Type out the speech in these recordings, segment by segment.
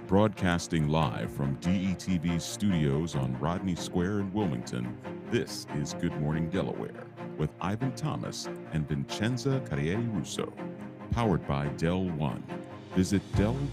Broadcasting live from DETV's studios on Rodney Square in Wilmington, this is Good Morning Delaware with Ivan Thomas and Vincenza Carrieri-Russo. Powered by Del One. Visit del-one.org.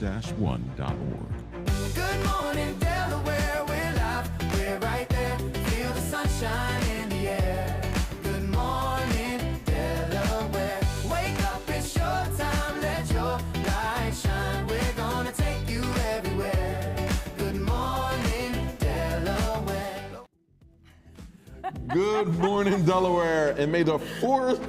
Good morning, Delaware. We're live. We're right there. Feel the sunshine in the air. Good morning, Delaware. Wake up, it's your time. Let your light shine. We're gonna take you everywhere. Good morning, Delaware. Good morning, Delaware, and may the fourth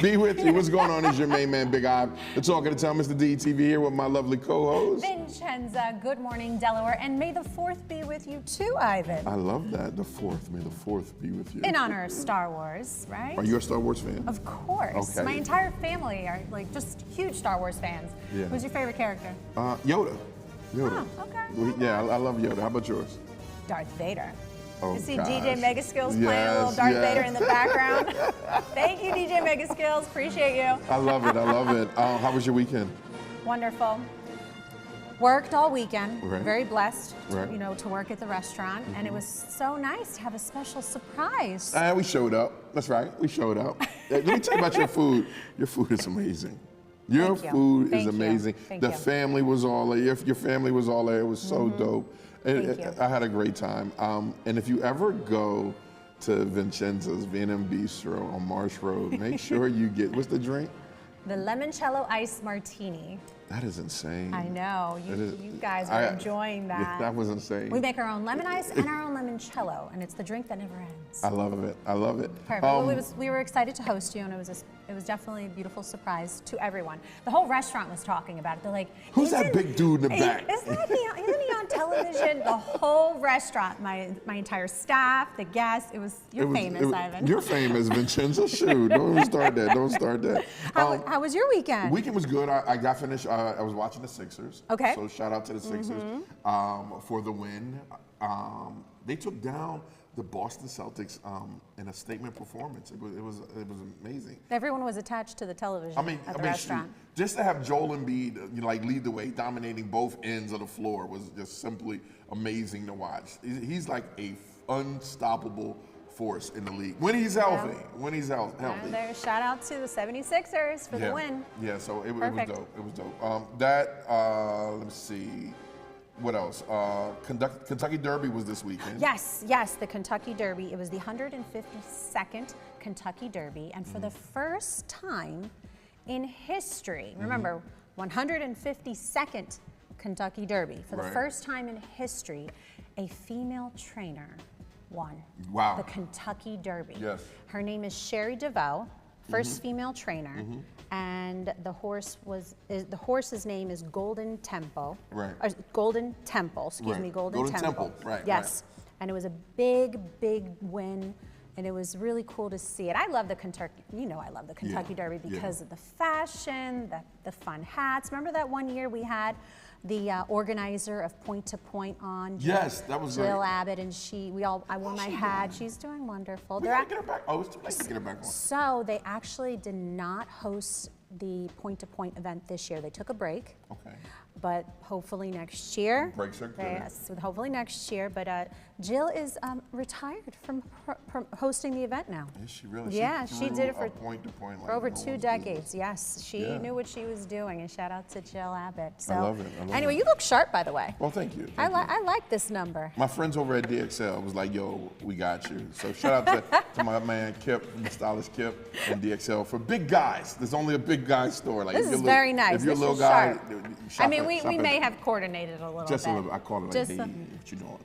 be with you. What's going on? Is your main man, Big Ive, the talking to town, Mr. DTV here with my lovely co-host. Vincenza, good morning, Delaware, and may the 4th be with you too, Ivan. I love that, the 4th. May the 4th be with you. In honor of Star Wars, right? Are you a Star Wars fan? Of course. Okay. My entire family are like just huge Star Wars fans. Yeah. Who's your favorite character? Yoda. Oh, okay. Yeah, I love Yoda. How about yours? Darth Vader. Oh, You see gosh. DJ Mega Skills playing a little Darth Vader in the background. Thank you, DJ Mega Skills. Appreciate you. I love it. I love it. How was your weekend? Wonderful. Worked all weekend. Right. Very blessed, Right. to work at the restaurant, and it was so nice to have a special surprise. We showed up. That's right. We showed up. Let me tell you about your food. Your food is amazing. Your Thank you. food Thank is you. amazing. Thank The you. family was all there. Your family was all there. It was so dope. Thank you. I had a great time. And if you ever go to Vincenza's V&M Bistro on Marsh Road, make sure you get, what's the drink? The limoncello ice martini. That is insane. I know. That is- You guys are enjoying that. Yeah, that was insane. We make our own lemon ice and our own limoncello, and it's the drink that never ends. I love it. I love it. Perfect. Well, we were excited to host you, and it was definitely a beautiful surprise to everyone. The whole restaurant was talking about it. They're like, Who's that big dude in the back? Isn't he on television? The whole restaurant, my entire staff, the guests. You're famous, Ivan. You're famous, Vincenza. Shoot, don't start that. Don't start that. How was your weekend? Weekend was good. I got finished. I was watching the Sixers. Okay. So shout out to the Sixers for the win. They took down the Boston Celtics in a statement performance. It was amazing. Everyone was attached to the television at the restaurant. Shoot, just to have Joel Embiid lead the way, dominating both ends of the floor was just simply amazing to watch. He's like a unstoppable force in the league when he's healthy. Yeah. When he's healthy. And there's shout out to the 76ers for the win. Yeah, so it was Perfect. dope. It was dope. Let me see. What else? Kentucky Derby was this weekend. Yes, the Kentucky Derby. It was the 152nd Kentucky Derby, and for the first time in history, remember, 152nd Kentucky Derby. For the first time in history, a female trainer won the Kentucky Derby. Yes. Her name is Sherry DeVoe, first female trainer, and the horse's name is Golden Temple. Right. Golden Temple. Excuse me, Golden Temple. Right. Yes. Right. And it was a big win, and it was really cool to see it. I love the Kentucky. I love the Kentucky Derby because of the fashion, the fun hats. Remember that one year we had the organizer of Point to Point on? Yes, that was Jill great. Abbott, and I wore my hat. She's doing wonderful. We gotta get her back. Oh, it's too late to get her back on. So they actually did not host the Point to Point event this year. They took a break. Okay. But hopefully next year. Breaks are good. Yes, hopefully next year. But Jill is retired from hosting the event now. Is she really? Yeah, she did it for Point to Point for over no 2 one's decades. Yes, she Yeah. knew what she was doing, and shout out to Jill Abbott. So, I love it. I love anyway, it. you look sharp, by the way. Well, thank you. I Thank you. like this number. My friends over at DXL was like, yo, we got you. So shout out to my man Kip, the stylist Kip, and DXL for big guys. There's only a big guy store. Like, This if you're is very nice. If you're This a little is guy, sharp. shop I mean, at- we shop may at- have coordinated a little Just bit. a little. I call it like, Just hey, a- what you doing?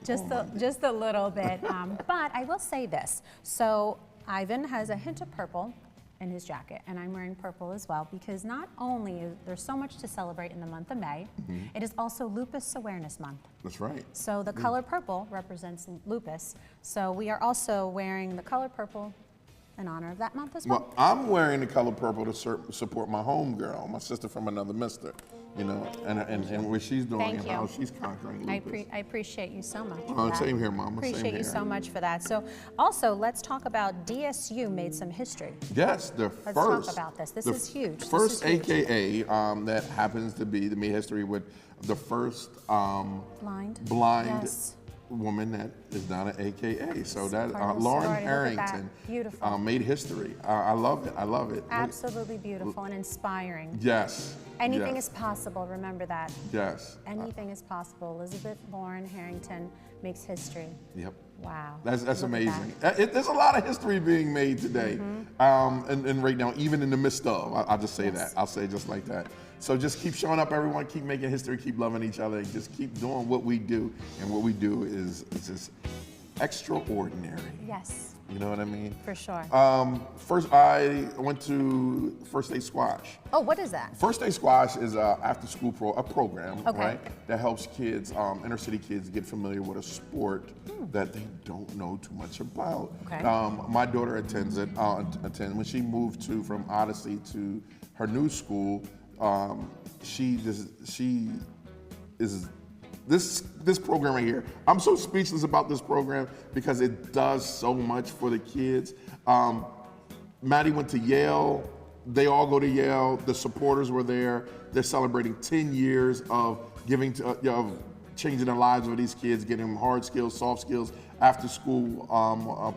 Just a little bit. But I will say this. So Ivan has a hint of purple in his jacket, and I'm wearing purple as well, because not only is there so much to celebrate in the month of May, it is also Lupus Awareness Month. That's right. So the color purple represents lupus. So we are also wearing the color purple in honor of that month as well. Well, I'm wearing the color purple to support my homegirl, my sister from another mister, you know, and what she's doing Thank and you. how she's conquering lupus. I appreciate you so much for that. Same here, Mama. Appreciate Same you here. so much for that. So also, let's talk about DSU made some history. Yes, Let's talk about this. This is huge. This First is huge. AKA that happens to be, that made history with the first blind Yes. woman that is down at AKA. So that part of the Lauren story. Look at that. Harrington Beautiful. made history. I love it. I love it. Absolutely beautiful and inspiring. Yes. Anything yes. is possible, remember that. Yes. Anything is possible. Elizabeth Lauren Harrington makes history. Yep. Wow. That's Look at amazing. that. There's a lot of history being made today, and right now, even in the midst of. I'll just say Yes. that. I'll say it just like that. So just keep showing up, everyone. Keep making history. Keep loving each other. And just keep doing what we do, and what we do is just extraordinary. Yes, You know what I mean? for sure. First, I went to First Day Squash. Oh, what is that? First Day Squash is a after-school program, Okay. right? That helps kids, inner city kids, get familiar with a sport that they don't know too much about. Okay. My daughter attends it. When she moved from Odyssey to her new school, she is. This program right here, I'm so speechless about this program because it does so much for the kids. Maddie went to Yale. They all go to Yale. The supporters were there. They're celebrating 10 years of giving to, of changing the lives of these kids, getting them hard skills, soft skills, after school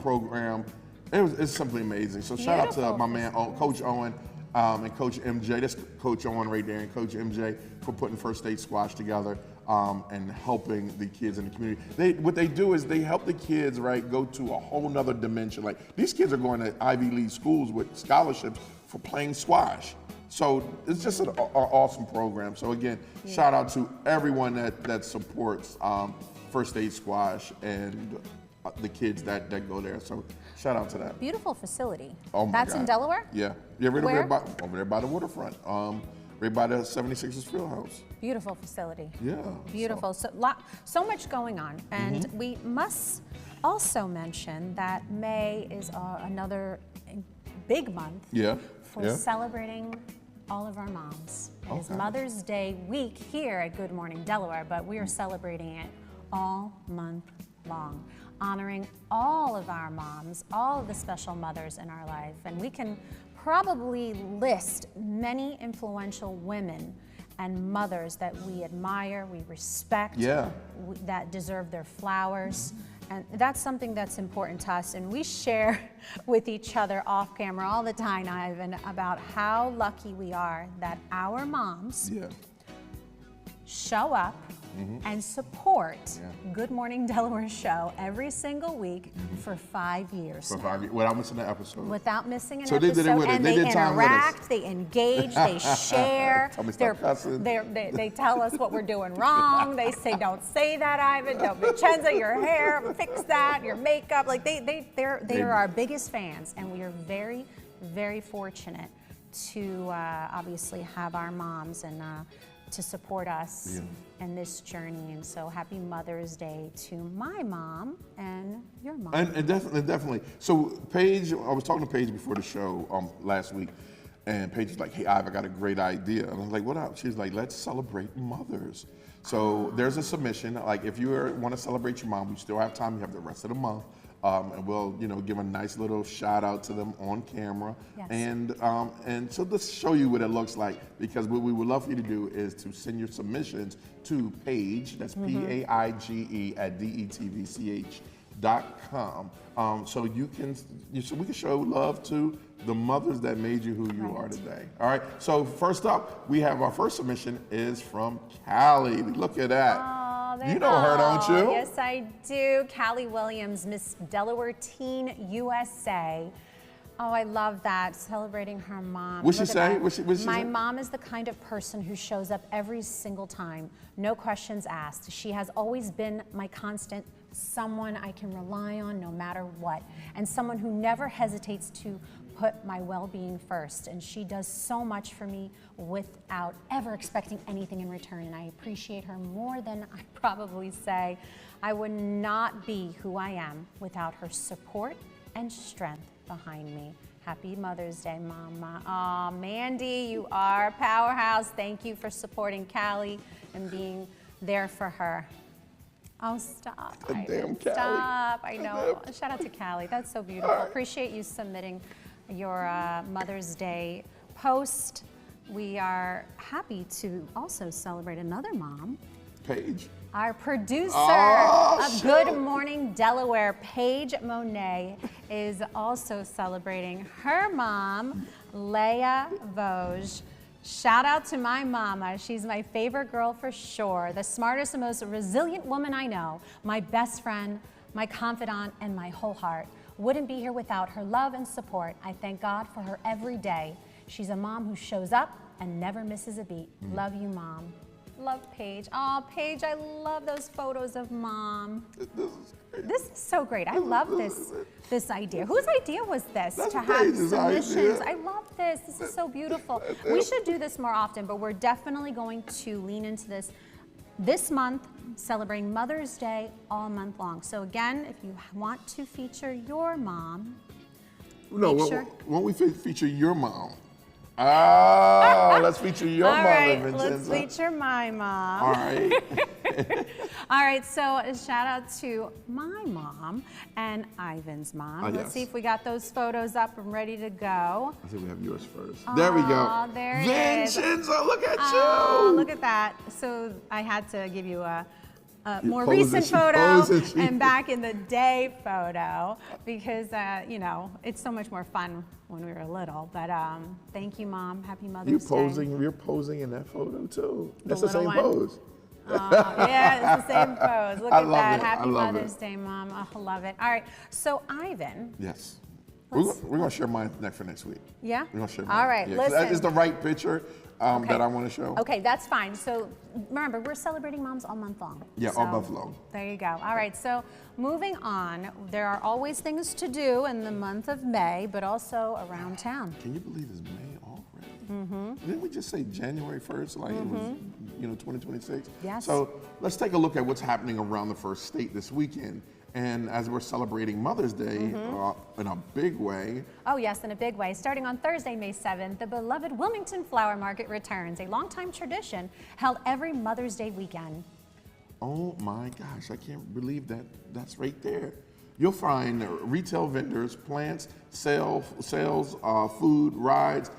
program. It's simply amazing. So shout out to my man, Coach Owen. And Coach MJ, that's Coach Owen right there, and Coach MJ for putting First State Squash together and helping the kids in the community. What they do is they help the kids, right, go to a whole nother dimension. Like, these kids are going to Ivy League schools with scholarships for playing squash. So it's just an awesome program. So again, shout out to everyone that supports First State Squash and the kids that go there. So shout out to that. Beautiful facility. Oh my That's God. in Delaware? Yeah, right Where? over there by the waterfront, right by the 76ers field house. Beautiful facility. Yeah. Beautiful. So much going on. And we must also mention that May is another big month for celebrating all of our moms. It is Mother's Day week here at Good Morning Delaware, but we are celebrating it all month long, honoring all of our moms, all of the special mothers in our life. And we can probably list many influential women and mothers that we admire, we respect, that deserve their flowers. And that's something that's important to us. And we share with each other off camera all the time, Ivan, about how lucky we are that our moms show up and support Good Morning Delaware show every single week for 5 years. For 5 years, without missing an episode. Without missing an So episode. they did it with us. And They they did time with us. interact, they engage, they share. Tell me stop cussing. They tell us what we're doing wrong. They say, don't say that, Ivan. Don't, Vincenza, your hair, fix that, your makeup. Like they are our biggest fans, and we are very, very fortunate to obviously have our moms and to support us in this journey. And so happy Mother's Day to my mom and your mom. And definitely. So Paige, I was talking to Paige before the show last week, and Paige was like, hey, Ive, I got a great idea. And I was like, what up? She's like, let's celebrate mothers. So there's a submission. Like, if you want to celebrate your mom, you still have time. You have the rest of the month. And we'll, give a nice little shout out to them on camera. Yes. And so let's show you what it looks like, because what we would love for you to do is to send your submissions to Paige, that's Paige at detvch.com. So we can show love to the mothers that made you who you are today. All right. So first up, we have our first submission is from Callie. Look at that. You know her, don't you? Yes, I do. Callie Williams, Miss Delaware Teen USA. Oh, I love that, celebrating her mom. What'd she Look at say? that. What'd she My say? mom is the kind of person who shows up every single time, no questions asked. She has always been my constant, someone I can rely on no matter what, and someone who never hesitates to put my well-being first. And she does so much for me without ever expecting anything in return. And I appreciate her more than I probably say. I would not be who I am without her support and strength. behind me. Happy Mother's Day, Mama. Aw, Mandy, you are a powerhouse. Thank you for supporting Callie and being there for her. Oh, stop. Damn, Callie. Stop. I know. Shout out to Callie. That's so beautiful. Appreciate you submitting your Mother's Day post. We are happy to also celebrate another mom. Paige. Our producer Oh, of Good Morning Delaware, Paige Monet, is also celebrating her mom, Leah Vosges. Shout out to my mama. She's my favorite girl for sure. The smartest and most resilient woman I know. My best friend, my confidant, and my whole heart. Wouldn't be here without her love and support. I thank God for her every day. She's a mom who shows up and never misses a beat. Love you, Mom. Love Paige. Oh, Paige, I love those photos of Mom. This is so great. I love this idea. Whose idea was this? That's To have Paige's submissions. idea. I love this. This is so beautiful. We should do this more often, but we're definitely going to lean into this month, celebrating Mother's Day all month long. So again, if you want to feature your mom, make sure. Won't we feature your mom? Oh, let's feature your All mother, right, Vincenza. let's feature my mom. All right. All right, so a shout out to my mom and Ivan's mom. Let's yes. see if we got those photos up and ready to go. I think we have yours first. There we go. Aw, there it is. Vincenza, look at Oh, you. look at that. So I had to give you a more posing, recent she photo posing, and back in the day photo because, you know, it's so much more fun when we were little. But thank you, Mom. Happy Mother's Day. You're posing in that photo too. That's the little same one? pose. Yeah, it's the same pose. Look I at love that. it. Happy I love Mother's it. Day, Mom. Oh, I love it. All right. So, Ivan. Yes. We're going to share mine for next week. Yeah? We're going to share mine. All right. Yeah, 'cause Listen. that is the right picture that I want to show. Okay, that's fine. So remember, we're celebrating moms all month long. Yeah, So, all month long. There you go. All right, so moving on, there are always things to do in the month of May, but also around town. Can you believe it's May already? Didn't we just say January 1st, like it was, 2026? Yes. So let's take a look at what's happening around the first state this weekend. And as we're celebrating Mother's Day in a big way. Oh yes, in a big way. Starting on Thursday, May 7th, the beloved Wilmington Flower Market returns, a longtime tradition held every Mother's Day weekend. Oh my gosh, I can't believe that's right there. You'll find retail vendors, plants, sales, food, rides,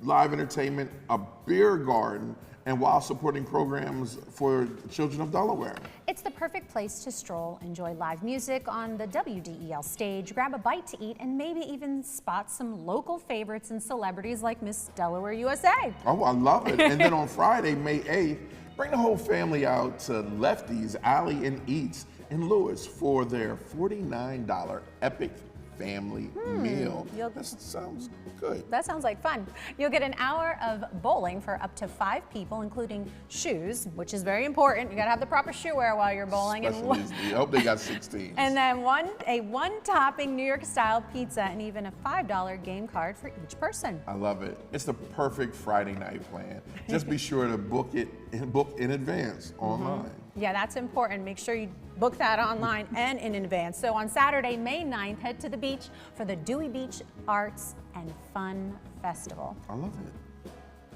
live entertainment, a beer garden, and while supporting programs for children of Delaware. It's the perfect place to stroll, enjoy live music on the WDEL stage, grab a bite to eat, and maybe even spot some local favorites and celebrities like Miss Delaware USA. Oh, I love it. And then on Friday, May 8th, bring the whole family out to Lefty's Alley and Eats in Lewis for their $49 epic family meal. That sounds good. That sounds like fun. You'll get an hour of bowling for up to 5 people, including shoes, which is very important. You gotta have the proper shoe wear while you're bowling. Especially I hope they got 16s. And then a one-topping New York-style pizza and even a $5 game card for each person. I love it. It's the perfect Friday night plan. Just be sure to book in advance online. Yeah, that's important. Make sure you book that online and in advance. So on Saturday, May 9th, head to the beach for the Dewey Beach Arts and Fun Festival. I love it.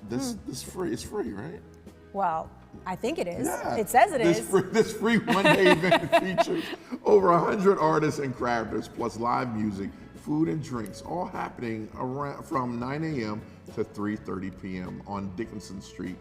This free. It's free, right? Well, I think it is. Yeah. It says it is. This free one-day event features over 100 artists and crafters, plus live music, food and drinks, all happening around from 9 a.m. to 3:30 p.m. on Dickinson Street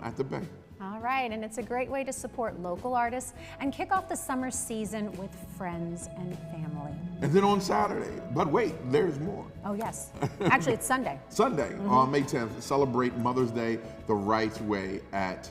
at the Bay. All right, and it's a great way to support local artists and kick off the summer season with friends and family. And then on Saturday, but wait, there's more. Oh yes, actually it's Sunday. Sunday, on May 10th, celebrate Mother's Day the right way at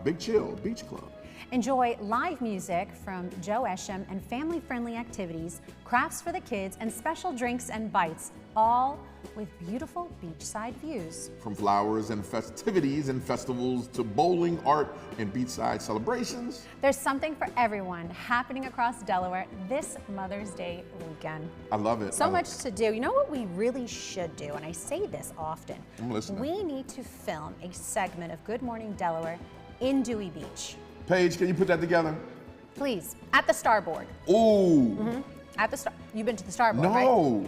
Big Chill Beach Club. Enjoy live music from Joe Esham and family-friendly activities, crafts for the kids, and special drinks and bites, all with beautiful beachside views. From flowers and festivities and festivals to bowling, art, and beachside celebrations. There's something for everyone happening across Delaware this Mother's Day weekend. I love it. So much to do. You know what we really should do, and I say this often. I'm listening. We need to film a segment of Good Morning Delaware in Dewey Beach. Paige, can you put that together? Please, at the Starboard. Ooh. At the You've been to the Starboard, right? No.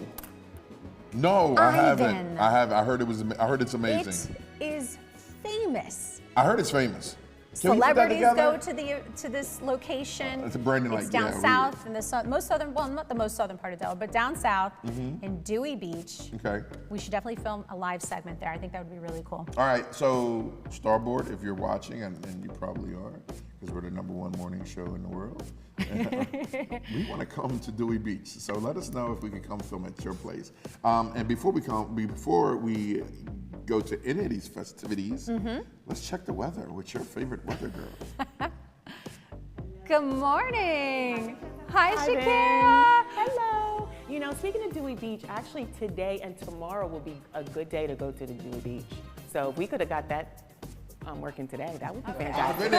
No, I haven't. Ivan. I heard it was. I heard it's amazing. It is famous. I heard it's famous. Can we put that Celebrities together? go to this location. It's a Brandon It's like, down yeah, south in the most southern, well, not the most southern part of Delaware, but down south in Dewey Beach. Okay. We should definitely film a live segment there. I think that would be really cool. All right. So Starboard, if you're watching, and you probably are, because we're the #1 morning show in the world. We want to come to Dewey Beach, so let us know if we can come film at your place. And before we go to any of these festivities, let's check the weather. What's your favorite weather, girl? Good morning. Hi, Hi, Shakira. Hello. You know, speaking of Dewey Beach, actually today and tomorrow will be a good day to go to the Dewey Beach. So if we could have got that working today, that would be fantastic.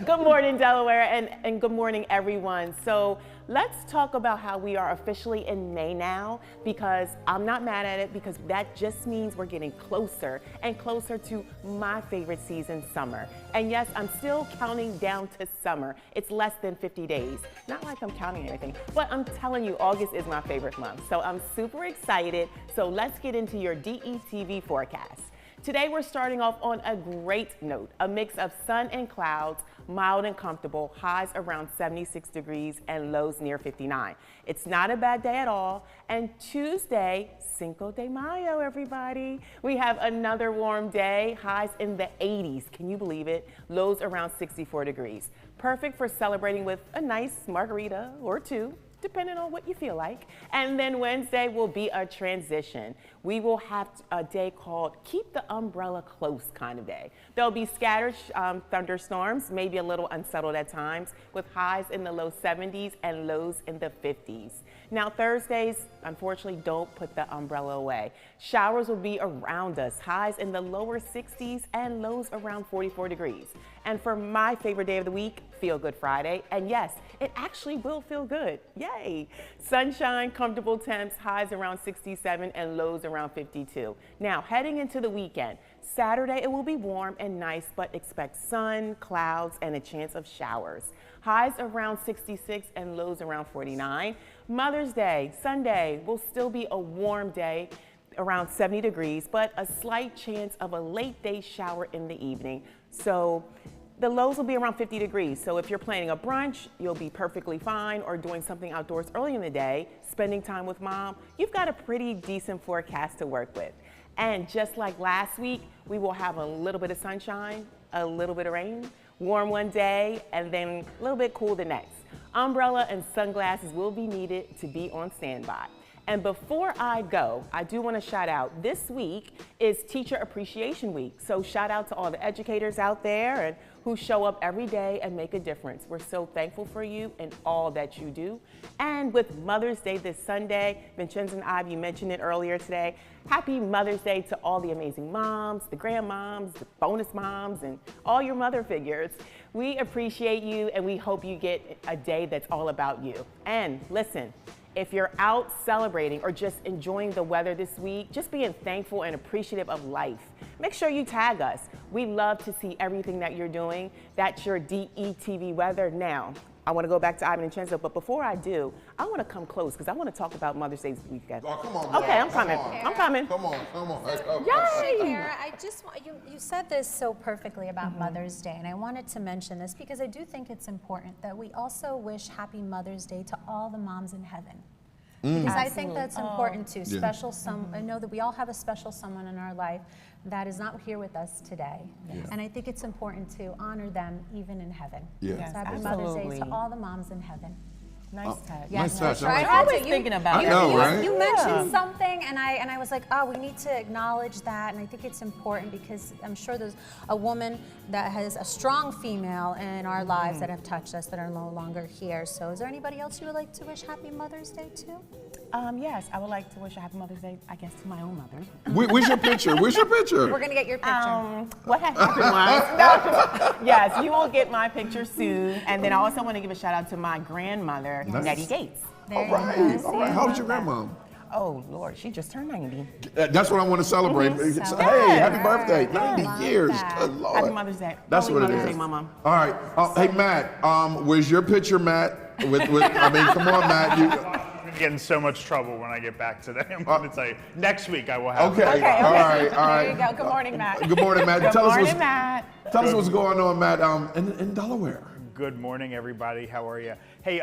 Good morning, Delaware, and good morning, everyone. So let's talk about how we are officially in May now, because I'm not mad at it, because that just means we're getting closer and closer to my favorite season, summer. And yes, I'm still counting down to summer. It's less than 50 days. Not like I'm counting anything, but I'm telling you, August is my favorite month. So I'm super excited. So let's get into your DETV forecast. Today we're starting off on a great note, a mix of sun and clouds, mild and comfortable, highs around 76 degrees and lows near 59. It's not a bad day at all. And Tuesday, Cinco de Mayo, everybody. We have another warm day, highs in the 80s. Can you believe it? Lows around 64 degrees. Perfect for celebrating with a nice margarita or two, depending on what you feel like. And then Wednesday will be a transition. We will have a day called Keep the Umbrella Close kind of day. There'll be scattered thunderstorms, maybe a little unsettled at times, with highs in the low 70s and lows in the 50s. Now Thursdays, unfortunately, don't put the umbrella away. Showers will be around us, highs in the lower 60s and lows around 44 degrees. And for my favorite day of the week, Feel Good Friday. And yes, it actually will feel good. Yay! Sunshine, comfortable temps, highs around 67 and lows around 52. Now, heading into the weekend, Saturday it will be warm and nice, but expect sun, clouds, and a chance of showers. Highs around 66 and lows around 49. Mother's Day, Sunday, will still be a warm day, around 70 degrees, but a slight chance of a late day shower in the evening. So the lows will be around 50 degrees. So if you're planning a brunch, you'll be perfectly fine, or doing something outdoors early in the day, spending time with mom, you've got a pretty decent forecast to work with. And just like last week, we will have a little bit of sunshine, a little bit of rain, warm one day, and then a little bit cool the next. Umbrella and sunglasses will be needed to be on standby. And before I go, I do want to shout out, this week is Teacher Appreciation Week. So shout out to all the educators out there and who show up every day and make a difference. We're so thankful for you and all that you do. And with Mother's Day this Sunday, Vincenza and I, you mentioned it earlier today, happy Mother's Day to all the amazing moms, the grandmoms, the bonus moms, and all your mother figures. We appreciate you, and we hope you get a day that's all about you. And listen, if you're out celebrating or just enjoying the weather this week, just being thankful and appreciative of life, make sure you tag us. We love to see everything that you're doing. That's your DETV weather. Now, I want to go back to Ivan and Vincenza, but before I do, I want to come close because I want to talk about Mother's Day this weekend. Oh, come on. Okay, I'm coming. Come on. I'm coming. Come on. Shakira, I just want you said this so perfectly about Mother's Day, and I wanted to mention this because I do think it's important that we also wish Happy Mother's Day to all the moms in heaven. Because I think that's important too. I know that we all have a special someone in our life that is not here with us today. And I think it's important to honor them even in heaven. Yeah. So happy Mother's Day to all the moms in heaven. Nice tag. Nice touch. Right. I'm always thinking about I know, right? You mentioned something, and I was like, oh, we need to acknowledge that, and I think it's important because I'm sure there's a woman that has a strong female in our lives that have touched us that are no longer here. So is there anybody else you would like to wish Happy Mother's Day to? Yes, I would like to wish a Happy Mother's Day, I guess, to my own mother. Where's your picture? Where's your picture? We're gonna get your picture. What happened was, no, yes, you will get my picture soon. And then I also want to give a shout out to my grandmother, Nettie Gates. All right. How old is your grandma? Oh, Lord, she just turned 90. That's what I want to celebrate. Hey, happy birthday. 90 years. Good Lord. Happy Mother's Day. That's Happy what it Mother's is. Day, Mama. All right. Hey, Matt, where's your picture, Matt? I mean, come on, Matt. going to get in so much trouble when I get back today. I'm going to tell you. Next week I will have. Okay. All right. There you go. Good morning, Matt. Good morning, Matt. Good morning, Matt. Tell us what's going on, Matt, in Delaware. Good morning, everybody. How are you? Hey,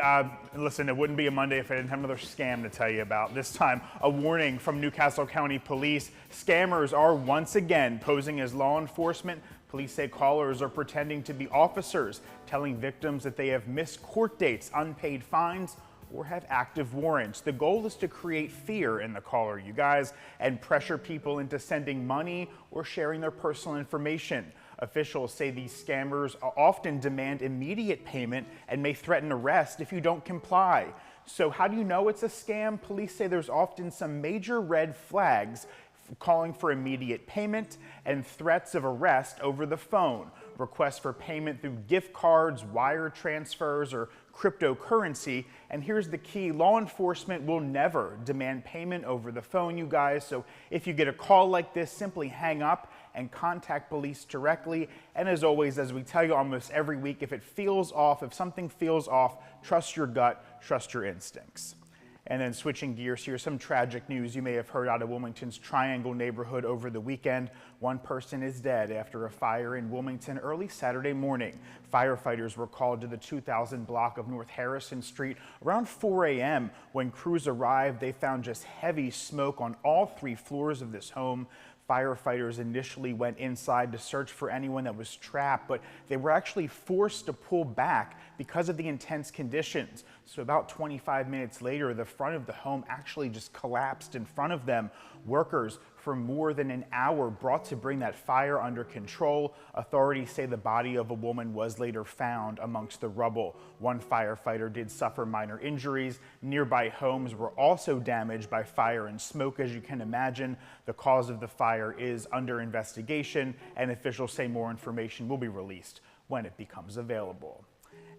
listen, it wouldn't be a Monday if I didn't have another scam to tell you about. This time, a warning from Newcastle County Police. Scammers are once again posing as law enforcement. Police say callers are pretending to be officers, telling victims that they have missed court dates, unpaid fines, or have active warrants. The goal is to create fear in the caller, you guys, and pressure people into sending money or sharing their personal information. Officials say these scammers often demand immediate payment and may threaten arrest if you don't comply. So how do you know it's a scam? Police say there's often some major red flags calling for immediate payment and threats of arrest over the phone. Requests for payment through gift cards, wire transfers, or cryptocurrency. And here's the key: law enforcement will never demand payment over the phone, you guys. So if you get a call like this, simply hang up and contact police directly. And as always, as we tell you almost every week, if it feels off, if something feels off, trust your gut, trust your instincts. And then switching gears here, some tragic news you may have heard out of Wilmington's Triangle neighborhood over the weekend. One person is dead after a fire in Wilmington early Saturday morning. Firefighters were called to the 2000 block of North Harrison Street around 4 a.m. When crews arrived, they found just heavy smoke on all 3 floors of this home. Firefighters initially went inside to search for anyone that was trapped, but they were actually forced to pull back because of the intense conditions. So about 25 minutes later, the front of the home actually just collapsed in front of them. Workers for more than an hour brought to bring that fire under control. Authorities say the body of a woman was later found amongst the rubble. One firefighter did suffer minor injuries. Nearby homes were also damaged by fire and smoke, as you can imagine. The cause of the fire is under investigation, and officials say more information will be released when it becomes available.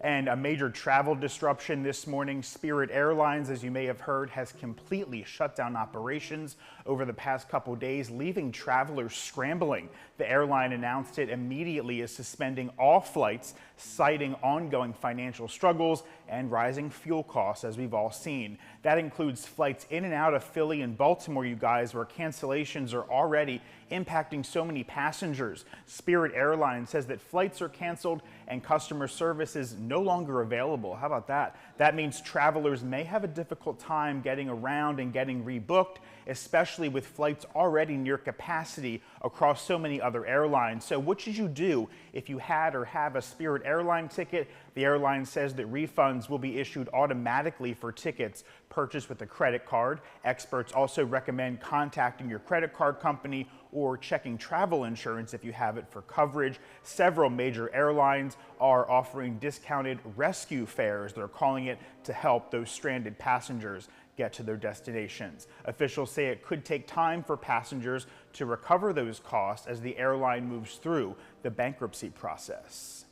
And a major travel disruption this morning. Spirit Airlines, as you may have heard, has completely shut down operations over the past couple days, leaving travelers scrambling. The airline announced it immediately is suspending all flights, citing ongoing financial struggles and rising fuel costs, as we've all seen. That includes flights in and out of Philly and Baltimore, you guys, where cancellations are already impacting so many passengers. Spirit Airlines says that flights are canceled and customer service is no longer available. How about that? That means travelers may have a difficult time getting around and getting rebooked, especially with flights already near capacity across so many other airlines. So what should you do if you had or have a Spirit Airline ticket? The airline says that refunds will be issued automatically for tickets purchased with a credit card. Experts also recommend contacting your credit card company or checking travel insurance if you have it for coverage. Several major airlines are offering discounted rescue fares, they're calling it, to help those stranded passengers get to their destinations. Officials say it could take time for passengers to recover those costs as the airline moves through the bankruptcy process.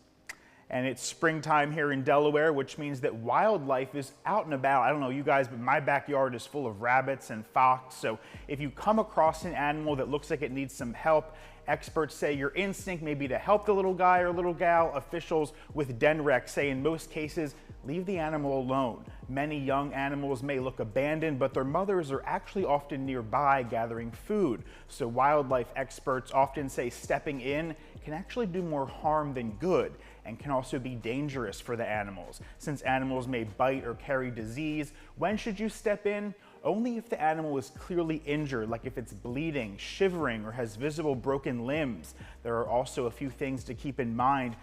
And it's springtime here in Delaware, which means that wildlife is out and about. I don't know you guys, but my backyard is full of rabbits and fox. So if you come across an animal that looks like it needs some help, experts say your instinct may be to help the little guy or little gal. Officials with DenRec say in most cases, leave the animal alone. Many young animals may look abandoned, but their mothers are actually often nearby gathering food. So wildlife experts often say stepping in can actually do more harm than good and can also be dangerous for the animals. Since animals may bite or carry disease, when should you step in? Only if the animal is clearly injured, like if it's bleeding, shivering, or has visible broken limbs. There are also a few things to keep in mind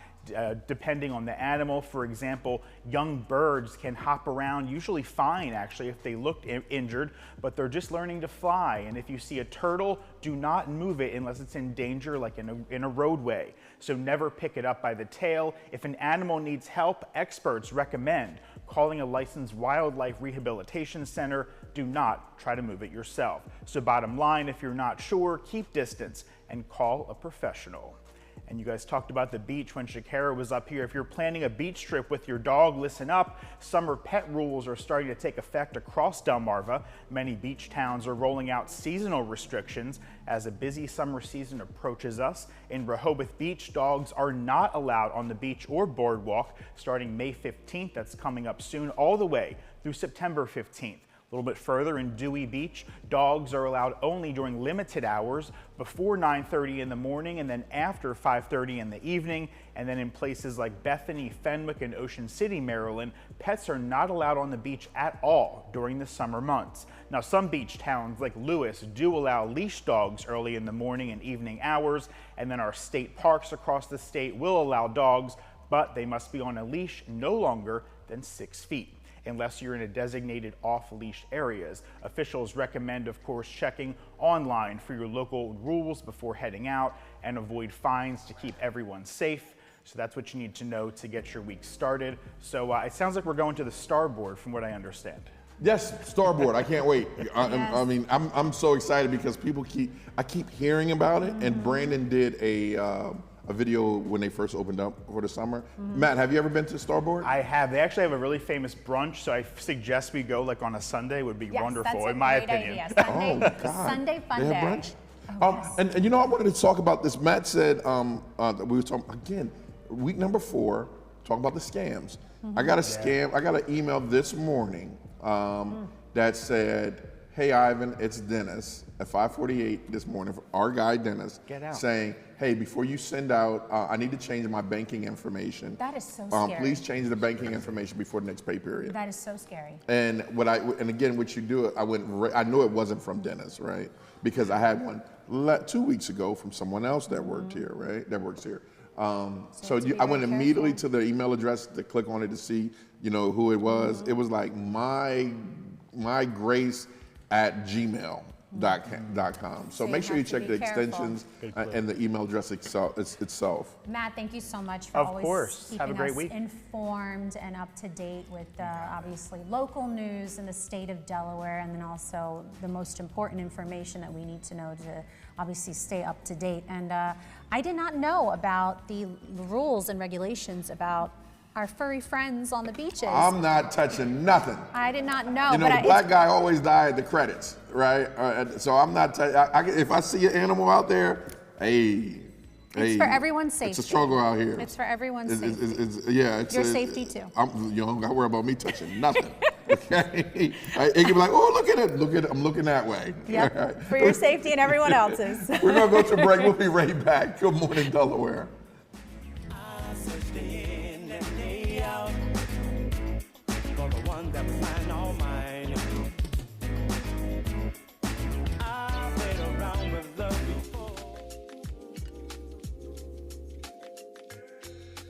depending on the animal. For example, young birds can hop around usually fine actually if they look injured, but they're just learning to fly. And if you see a turtle, do not move it unless it's in danger, like in a roadway. So never pick it up by the tail. If an animal needs help, experts recommend calling a licensed wildlife rehabilitation center. Do not try to move it yourself. So bottom line, if you're not sure, keep distance and call a professional. And you guys talked about the beach when Shakira was up here. If you're planning a beach trip with your dog, listen up. Summer pet rules are starting to take effect across Delmarva. Many beach towns are rolling out seasonal restrictions as a busy summer season approaches us. In Rehoboth Beach, dogs are not allowed on the beach or boardwalk starting May 15th. That's coming up soon, all the way through September 15th. A little bit further in Dewey Beach, dogs are allowed only during limited hours before 9:30 in the morning and then after 5:30 in the evening. And then in places like Bethany, Fenwick, and Ocean City, Maryland, pets are not allowed on the beach at all during the summer months. Now, some beach towns like Lewis do allow leash dogs early in the morning and evening hours, and then our state parks across the state will allow dogs, but they must be on a leash no longer than 6 feet. Unless you're in a designated off-leash areas. Officials recommend, of course, checking online for your local rules before heading out and avoid fines to keep everyone safe. So that's what you need to know to get your week started. So it sounds like we're going to the Starboard from what I understand. Yes, Starboard. I can't wait. I mean, I'm so excited because I keep hearing about it, and Brandon did a video when they first opened up for the summer. Matt, have you ever been to Starboard? I have. They actually have a really famous brunch, so I suggest we go like on a Sunday. Would be wonderful, in my opinion. Idea. Sunday, Oh, God. Sunday fun They day. have brunch? Oh, yes. And you know, I wanted to talk about this. Matt said that we were talking again. Week number 4, talking about the scams. I got a scam. I got an email this morning that said, "Hey Ivan, it's Dennis at 5:48 this morning. Our guy Dennis saying, hey, before you send out, I need to change my banking information. That is so scary. Please change the banking information before the next pay period." That is so scary. And again, what you do, I knew it wasn't from Dennis, right? Because I had one 2 weeks ago from someone else that worked here, right? That works here. I went immediately to the email address to click on it to see, who it was. It was like mygrace@gmail.com. So make sure you check the extensions and the email address itself. Matt, thank you so much for always keeping us informed and up to date with obviously local news in the state of Delaware, and then also the most important information that we need to know to obviously stay up to date. And I did not know about the rules and regulations about our furry friends on the beaches. I'm not touching nothing. I did not know. The black guy always died at the credits, right? So I'm not. If I see an animal out there, it's for everyone's safety. It's a struggle out here. It's for everyone's safety. It's your safety too. You don't got to worry about me touching nothing. Okay? It can be like, oh, look at it. I'm looking that way. Yep. Right. For your safety and everyone else's. We're gonna go to a break. We'll be right back. Good morning, Delaware.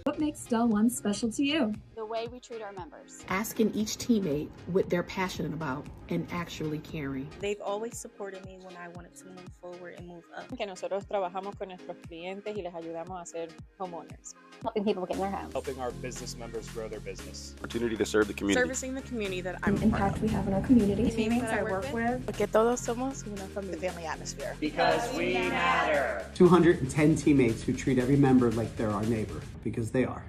What makes Del One special to you? The way we treat our members. Asking each teammate what they're passionate about and actually caring. They've always supported me when I wanted to move forward and move up. Que nosotros trabajamos con nuestros clientes y les ayudamos a ser homeowners. Helping people get in their house. Helping our business members grow their business. Opportunity to serve the community. Servicing the community that I'm impact we have in our community. The teammates I work with. Porque todos somos una familia. The family atmosphere. Because we matter. 210 teammates who treat every member like they're our neighbor, because they are.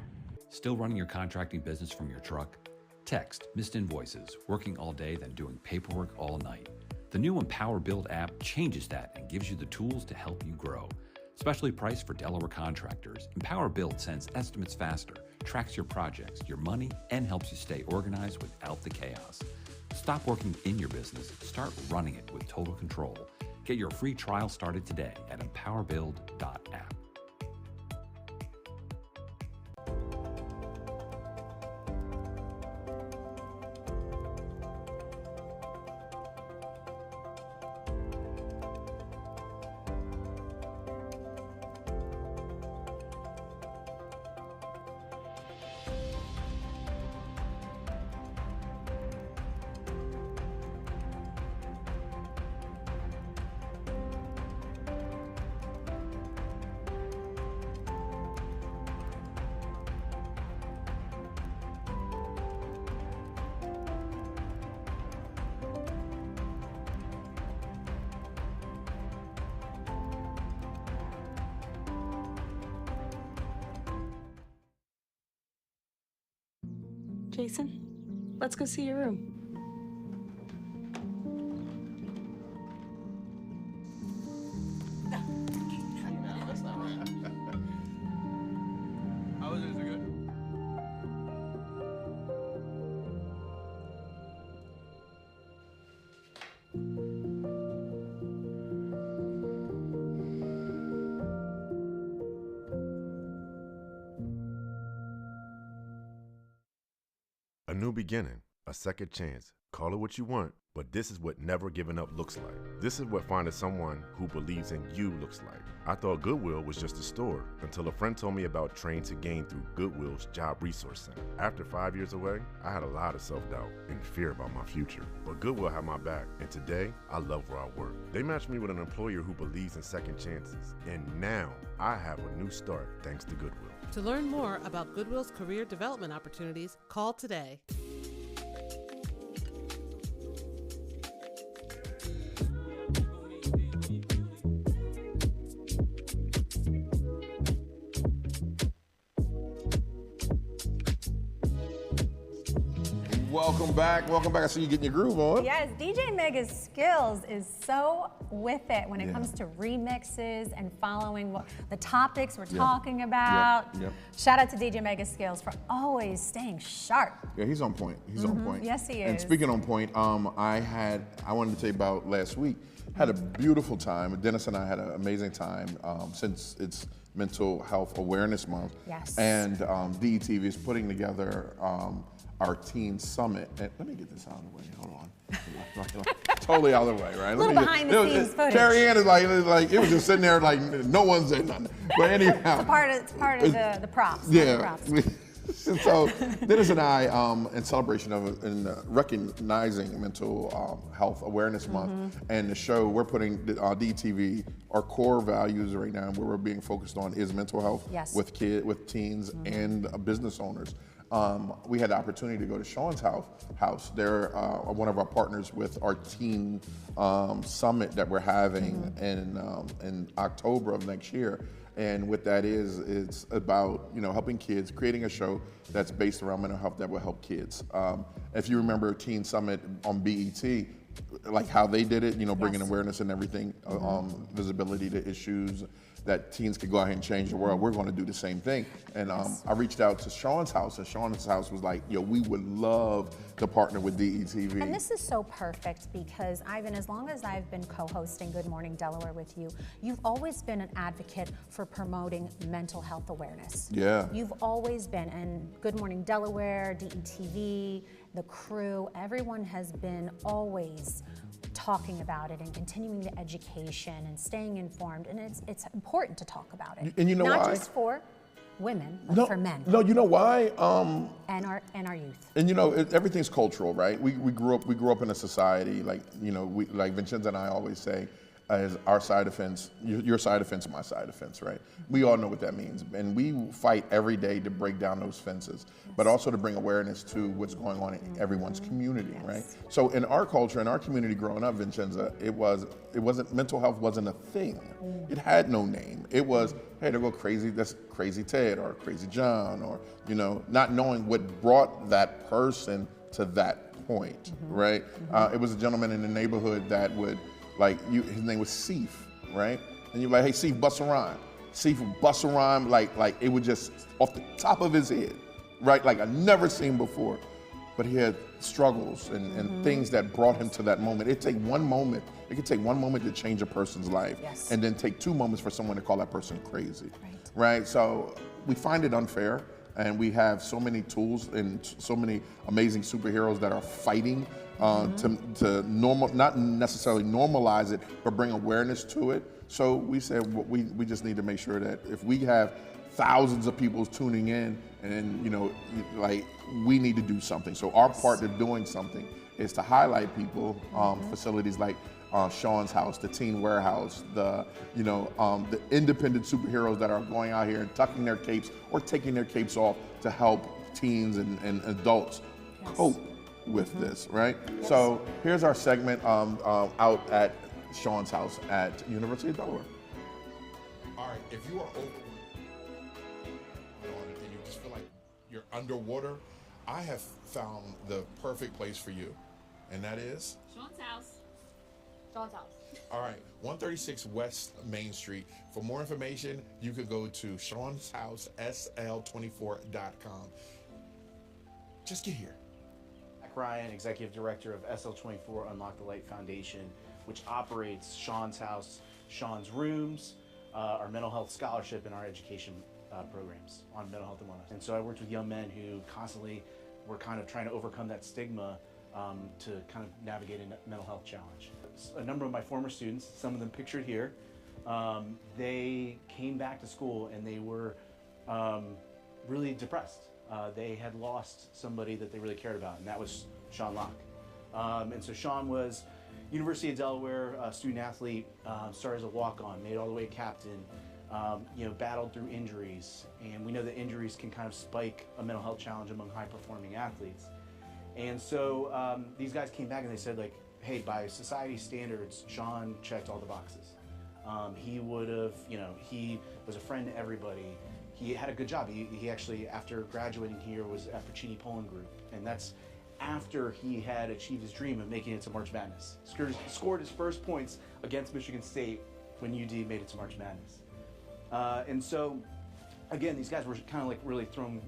Still running your contracting business from your truck? Text, missed invoices, working all day, then doing paperwork all night. The new Empower Build app changes that and gives you the tools to help you grow. Specially priced for Delaware contractors, Empower Build sends estimates faster, tracks your projects, your money, and helps you stay organized without the chaos. Stop working in your business, start running it with total control. Get your free trial started today at empowerbuild.app. Jason, let's go see your room. That's not right. How is it? Is it good? new beginning, a second chance. Call it what you want, but this is what never giving up looks like. This is what finding someone who believes in you looks like. I thought Goodwill was just a store until a friend told me about Train to Gain through Goodwill's Job Resource Center. After 5 years away, I had a lot of self-doubt and fear about my future, but Goodwill had my back, and today, I love where I work. They matched me with an employer who believes in second chances, and now I have a new start thanks to Goodwill. To learn more about Goodwill's career development opportunities, call today. Welcome back. Welcome back. I see you getting your groove on. Yes, DJ Mega's skills is so with it when it comes to remixes and following what the topics we're talking about. Shout out to DJ Mega's skills for always staying sharp. Yeah, he's on point. He's on point. Yes, he is. And speaking on point, I wanted to tell you about last week. Had a beautiful time. Dennis and I had an amazing time since it's Mental Health Awareness Month. Yes. And DETV is putting together our teen summit. And let me get this out of the way. Hold on. Totally out of the way, right? A little behind the scenes footage. Kerriann is like it was just sitting there like no one said nothing. But anyhow, it's part of the props. Yeah. The props. And so Dennis and I, in celebration of recognizing Mental Health Awareness Month and the show, we're putting DTV, our core values right now, where we're being focused on is mental health with teens and business owners. We had the opportunity to go to Sean's house. They're one of our partners with our teen summit that we're having in October of next year. And what that is, it's about helping kids, creating a show that's based around mental health that will help kids. If you remember Teen Summit on BET, like how they did it, bringing awareness and everything, visibility to issues that teens could go out here and change the world. We're going to do the same thing. And I reached out to Sean's house, and Sean's house was like, we would love to partner with DETV. And this is so perfect because, Ivan, as long as I've been co-hosting Good Morning Delaware with you, you've always been an advocate for promoting mental health awareness. Yeah. You've always been, and Good Morning Delaware, DETV, the crew, everyone has been always talking about it and continuing the education and staying informed, and it's important to talk about it. And you know not why? just for women, but for men. No, you know why? And our youth. And everything's cultural, right? We grew up in a society like like Vincenza and I always say, as our side of fence, your side of fence, my side of fence, right? We all know what that means, and we fight every day to break down those fences, but also to bring awareness to what's going on in everyone's community, right? So in our culture, in our community growing up, Vincenza, it wasn't mental health wasn't a thing. It had no name. It was, hey, there go crazy, that's Crazy Ted or Crazy John, or not knowing what brought that person to that point, right? It was a gentleman in the neighborhood that would. His name was Seif, right? And you're like, hey, Seif, bust a rhyme. Seif would bust a rhyme like it would just off the top of his head, right? Like I've never seen before. But he had struggles and things that brought him to that moment. It could take one moment to change a person's life, and then take 2 moments for someone to call that person crazy, right? So we find it unfair, and we have so many tools and so many amazing superheroes that are fighting to not necessarily normalize it, but bring awareness to it. So we said we just need to make sure that if we have thousands of people tuning in, and we need to do something. So our part of doing something is to highlight people, facilities like Sean's house, the Teen Warehouse, the independent superheroes that are going out here and tucking their capes or taking their capes off to help teens and adults cope with this, right? So here's our segment out at Sean's house at University of Delaware. All right, if you are and you just feel like you're underwater, I have found the perfect place for you, and that is Sean's house. Sean's house. All right, 136 West Main Street. For more information, you could go to Sean'sHouseSL24.com. Just get here. Ryan, Executive Director of SL24 Unlock the Light Foundation, which operates Sean's House, Sean's Rooms, our mental health scholarship, and our education programs on mental health and wellness. And so I worked with young men who constantly we're kind of trying to overcome that stigma to kind of navigate a mental health challenge. A number of my former students, some of them pictured here, they came back to school and they were really depressed. They had lost somebody that they really cared about, and that was Sean Locke. And so Sean was University of Delaware student athlete, started as a walk-on, made it all the way captain, battled through injuries. And we know that injuries can kind of spike a mental health challenge among high-performing athletes. And so these guys came back and they said, like, hey, by society standards, Sean checked all the boxes. He would have, he was a friend to everybody. He had a good job. He actually, after graduating here, was at Puccini Poland Group. And that's after he had achieved his dream of making it to March Madness. Scored his first points against Michigan State when UD made it to March Madness. And so, again, these guys were kind of like really thrown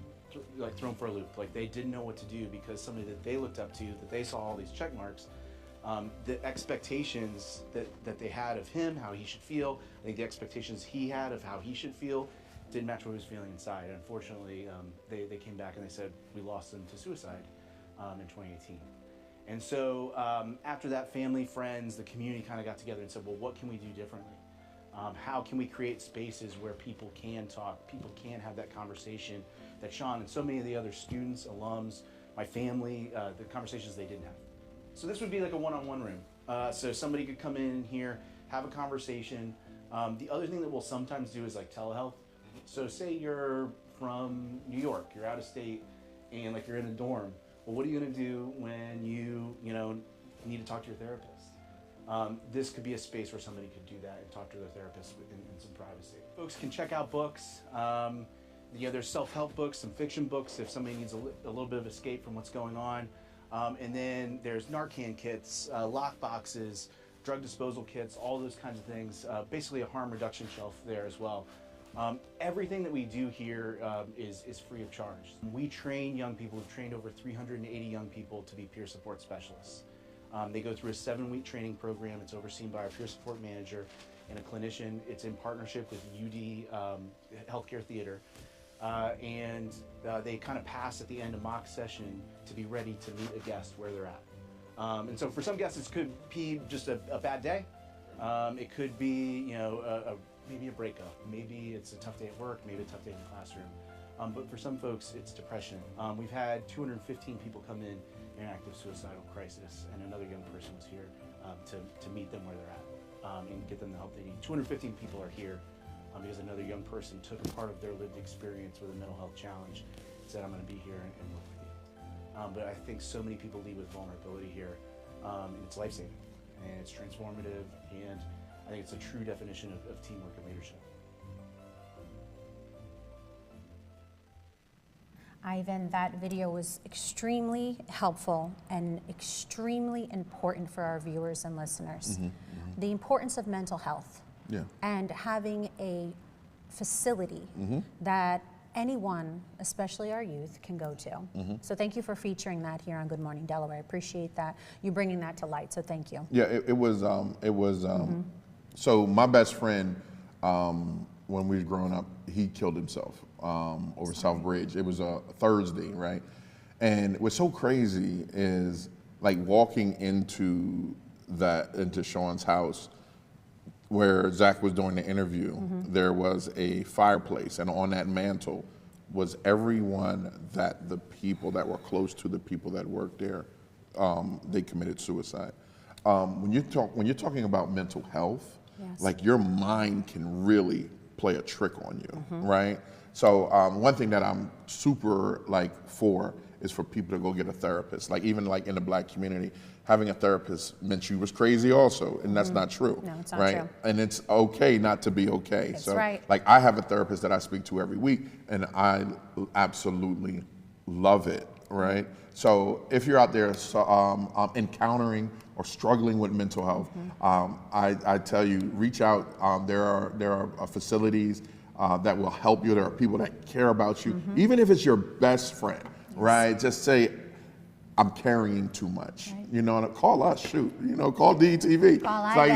for a loop. Like, they didn't know what to do because somebody that they looked up to, that they saw all these check marks, the expectations that they had of him, how he should feel, I think the expectations he had of how he should feel didn't match what he was feeling inside. And unfortunately, they came back and they said, we lost him to suicide in 2018. And so after that, family, friends, the community kind of got together and said, well, what can we do differently? How can we create spaces where people can talk, people can have that conversation that Sean and so many of the other students, alums, my family, the conversations they didn't have. So this would be like a one-on-one room. So somebody could come in here, have a conversation. The other thing that we'll sometimes do is like telehealth. So say you're from New York, you're out of state, and like you're in a dorm. Well, what are you gonna do when you need to talk to your therapist? This could be a space where somebody could do that and talk to their therapist in some privacy. Folks can check out books. There's self-help books, some fiction books if somebody needs a little bit of escape from what's going on. And then there's Narcan kits, lock boxes, drug disposal kits, all those kinds of things. Basically a harm reduction shelf there as well. Everything that we do here is free of charge. We train young people. We've trained over 380 young people to be peer support specialists. They go through a 7-week training program. It's overseen by our peer support manager and a clinician. It's in partnership with UD Healthcare Theater. And they kind of pass at the end of mock session to be ready to meet a guest where they're at. And so for some guests, it could be just a bad day. It could be, maybe a breakup. Maybe it's a tough day at work, maybe a tough day in the classroom. But for some folks, it's depression. We've had 215 people come in an active suicidal crisis, and another young person was here to meet them where they're at and get them the help they need. 215 people are here because another young person took a part of their lived experience with a mental health challenge and said, I'm going to be here and work with you. But I think so many people leave with vulnerability here, and it's life-saving, and it's transformative, and I think it's a true definition of teamwork and leadership. Ivan, that video was extremely helpful and extremely important for our viewers and listeners. The importance of mental health and having a facility that anyone, especially our youth, can go to. So thank you for featuring that here on Good Morning Delaware. I appreciate that, you bringing that to light, so thank you. Yeah, it was so my best friend, when we was growing up, he killed himself over South Bridge. It was a Thursday, right? And what's so crazy is like walking into Sean's house where Zach was doing the interview, there was a fireplace, and on that mantle was everyone that the people that were close to the people that worked there, they committed suicide. When you're talking about mental health, like your mind can really play a trick on you, right? So one thing that I'm super for is for people to go get a therapist. Like even in the Black community, having a therapist meant you was crazy also, and that's not true. No, it's not right? true. And it's okay not to be okay. That's so right. I have a therapist that I speak to every week, and I absolutely love it, right? So if you're out there encountering or struggling with mental health, I tell you, reach out. There are facilities that will help you. There are people that care about you. Even if it's your best friend, right? Just say, I'm carrying too much. Right. Call us, shoot. Call DETV.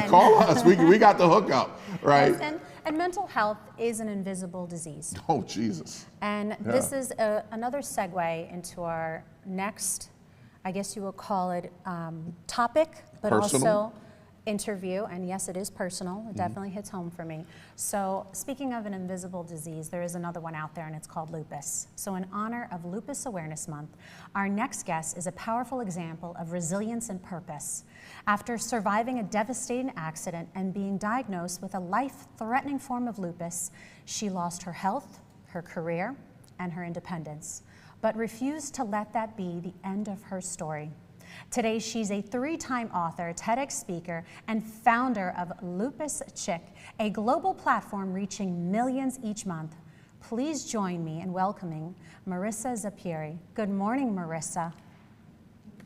Call us. We got the hookup, right? Listen, And mental health is an invisible disease. Oh, Jesus. And this is another segue into our next, I guess you will call it topic, but Personal? also interview. And yes, it is personal. It definitely hits home for me. So speaking of an invisible disease, there is another one out there, and it's called lupus. So in honor of Lupus Awareness Month, our next guest is a powerful example of resilience and purpose. After surviving a devastating accident and being diagnosed with a life-threatening form of lupus, she lost her health, her career, and her independence, but refused to let that be the end of her story. Today, she's a 3-time author, TEDx speaker, and founder of LupusChick, a global platform reaching millions each month. Please join me in welcoming Marisa Zeppieri. Good morning, Marisa.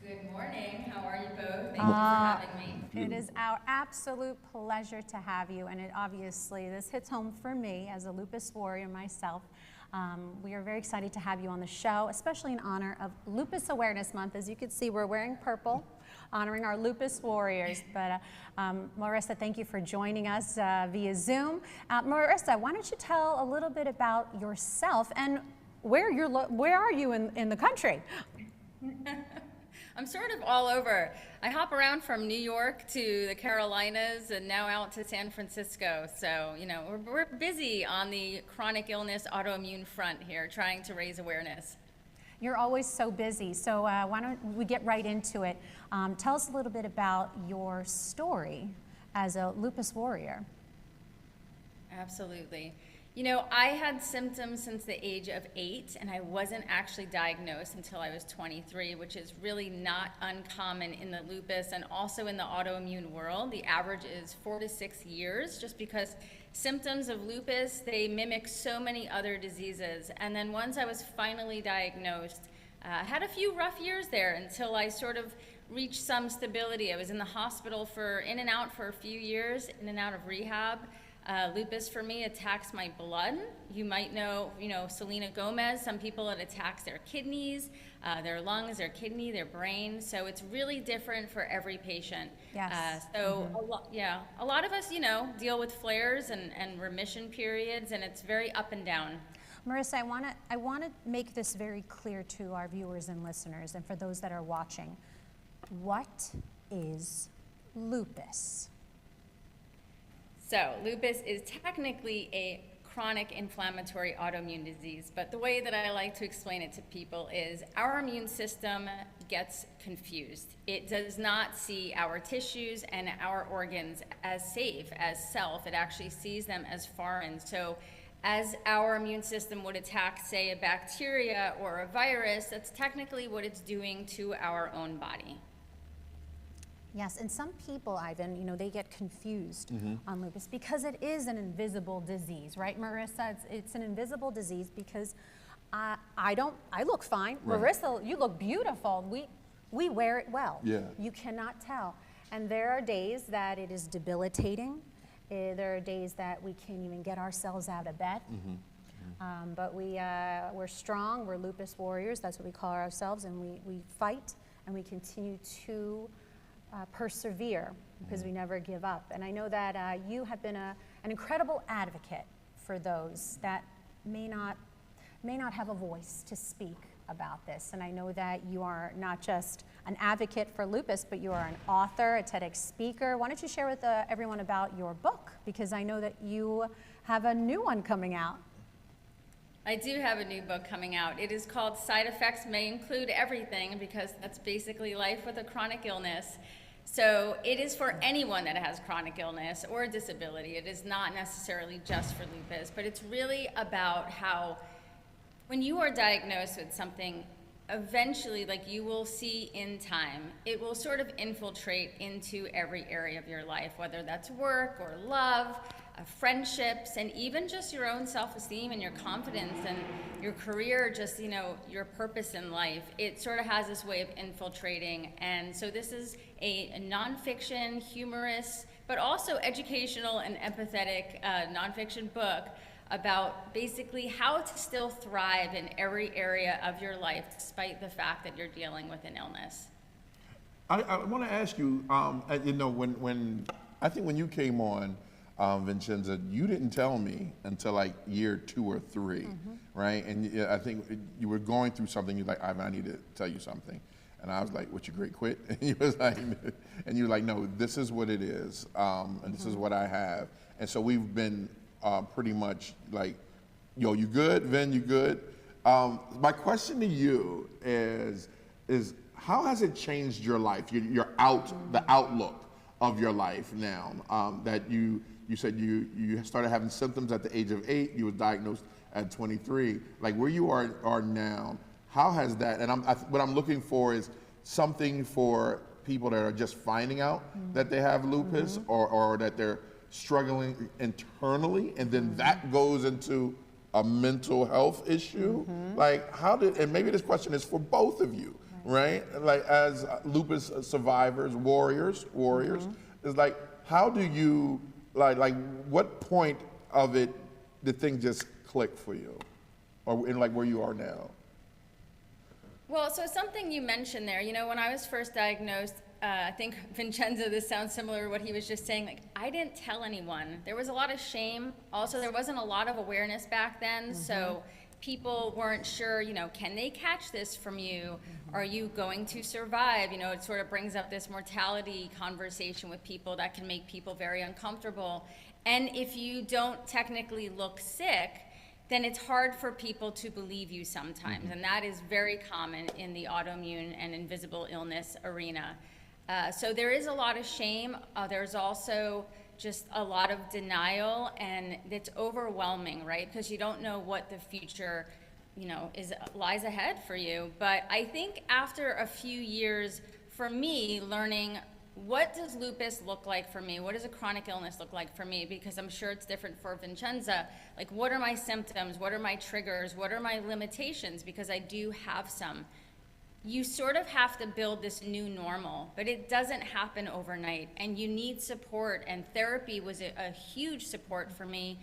Good morning. How are you both? Thank you for having me. It is our absolute pleasure to have you, and this hits home for me as a lupus warrior myself. We are very excited to have you on the show, especially in honor of Lupus Awareness Month. As you can see, we're wearing purple, honoring our lupus warriors. But Marisa, thank you for joining us via Zoom. Marisa, why don't you tell a little bit about yourself and where are you in the country? I'm sort of all over. I hop around from New York to the Carolinas and now out to San Francisco. So, we're busy on the chronic illness autoimmune front here, trying to raise awareness. You're always so busy. So why don't we get right into it? Tell us a little bit about your story as a lupus warrior. Absolutely. I had symptoms since the age of 8, and I wasn't actually diagnosed until I was 23, which is really not uncommon in the lupus and also in the autoimmune world. The average is 4 to 6 years, just because symptoms of lupus, they mimic so many other diseases. And then once I was finally diagnosed, I had a few rough years there until I sort of reached some stability. I was in the hospital in and out for a few years, in and out of rehab. Lupus for me attacks my blood. You might know, Selena Gomez. Some people, it attacks their kidneys, their lungs, their kidney, their brain. So it's really different for every patient. Yes. A lot of us, deal with flares and remission periods, and it's very up and down. Marisa, I want to make this very clear to our viewers and listeners, and for those that are watching. What is lupus? So lupus is technically a chronic inflammatory autoimmune disease, but the way that I like to explain it to people is our immune system gets confused. It does not see our tissues and our organs as safe, as self. It actually sees them as foreign. So as our immune system would attack, say, a bacteria or a virus, that's technically what it's doing to our own body. Yes, and some people, Ivan, they get confused on lupus because it is an invisible disease, right, Marisa? It's an invisible disease because I look fine. Right. Marisa, you look beautiful. We wear it well. Yeah. You cannot tell. And there are days that it is debilitating. There are days that we can't even get ourselves out of bed. But we're strong. We're lupus warriors. That's what we call ourselves. And we fight and we continue to persevere because we never give up. And I know that you have been an incredible advocate for those that may not have a voice to speak about this. And I know that you are not just an advocate for lupus, but you are an author, a TEDx speaker. Why don't you share with everyone about your book? Because I know that you have a new one coming out. I do have a new book coming out. It is called Side Effects May Include Everything, because that's basically life with a chronic illness. So it is for anyone that has chronic illness or a disability. It is not necessarily just for lupus, but it's really about how when you are diagnosed with something, eventually, like you will see in time, it will sort of infiltrate into every area of your life, whether that's work or love, friendships, and even just your own self-esteem and your confidence and your career, just, your purpose in life. It sort of has this way of infiltrating. And so this is a nonfiction, humorous, but also educational and empathetic nonfiction book about basically how to still thrive in every area of your life despite the fact that you're dealing with an illness. I want to ask you, when I think when you came on, Vincenza, you didn't tell me until like year 2 or 3, right? And I think you were going through something. You're like, Ivan, I need to tell you something. And I was like, what, you great quit? And he was like, and you're like, no, this is what it is, and this is what I have. And so we've been pretty much like, yo, you good? Vin, you good? My question to you is how has it changed your life, the outlook of your life now, that you said you started having symptoms at the age of 8, you were diagnosed at 23, like where you are now, how has that, and what I'm looking for is something for people that are just finding out that they have lupus or that they're struggling internally, and then that goes into a mental health issue. Like and maybe this question is for both of you, right? Like as lupus survivors, warriors, is like, how do you, like what point of it did things just click for you? Or in like where you are now? Well, so something you mentioned there, when I was first diagnosed, I think Vincenza, this sounds similar to what he was just saying, like I didn't tell anyone. There was a lot of shame. Also, there wasn't a lot of awareness back then, so people weren't sure, can they catch this from you? Are you going to survive? It sort of brings up this mortality conversation with people that can make people very uncomfortable. And if you don't technically look sick, then it's hard for people to believe you sometimes. And that is very common in the autoimmune and invisible illness arena. So there is a lot of shame. There's also just a lot of denial, and it's overwhelming, right? Because you don't know what the future, lies ahead for you. But I think after a few years, for me, learning what does lupus look like for me? What does a chronic illness look like for me? Because I'm sure it's different for Vincenza. Like, what are my symptoms? What are my triggers? What are my limitations? Because I do have some. You sort of have to build this new normal, but it doesn't happen overnight, and you need support, and therapy was a huge support for me.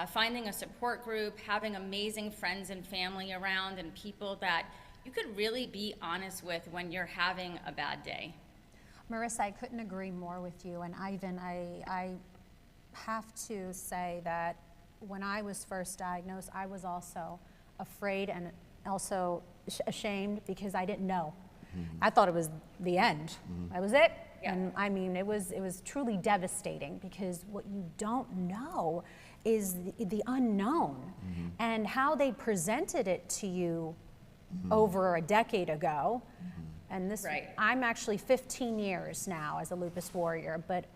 Finding a support group, having amazing friends and family around, and people that you could really be honest with when you're having a bad day. Marisa, I couldn't agree more with you, and Ivan, I have to say that when I was first diagnosed, I was also afraid and also ashamed because I didn't know. I thought it was the end. That was it. Yeah. And I mean, it was truly devastating because what you don't know is the unknown, and how they presented it to you over a decade ago. And this, I'm actually 15 years now as a lupus warrior, but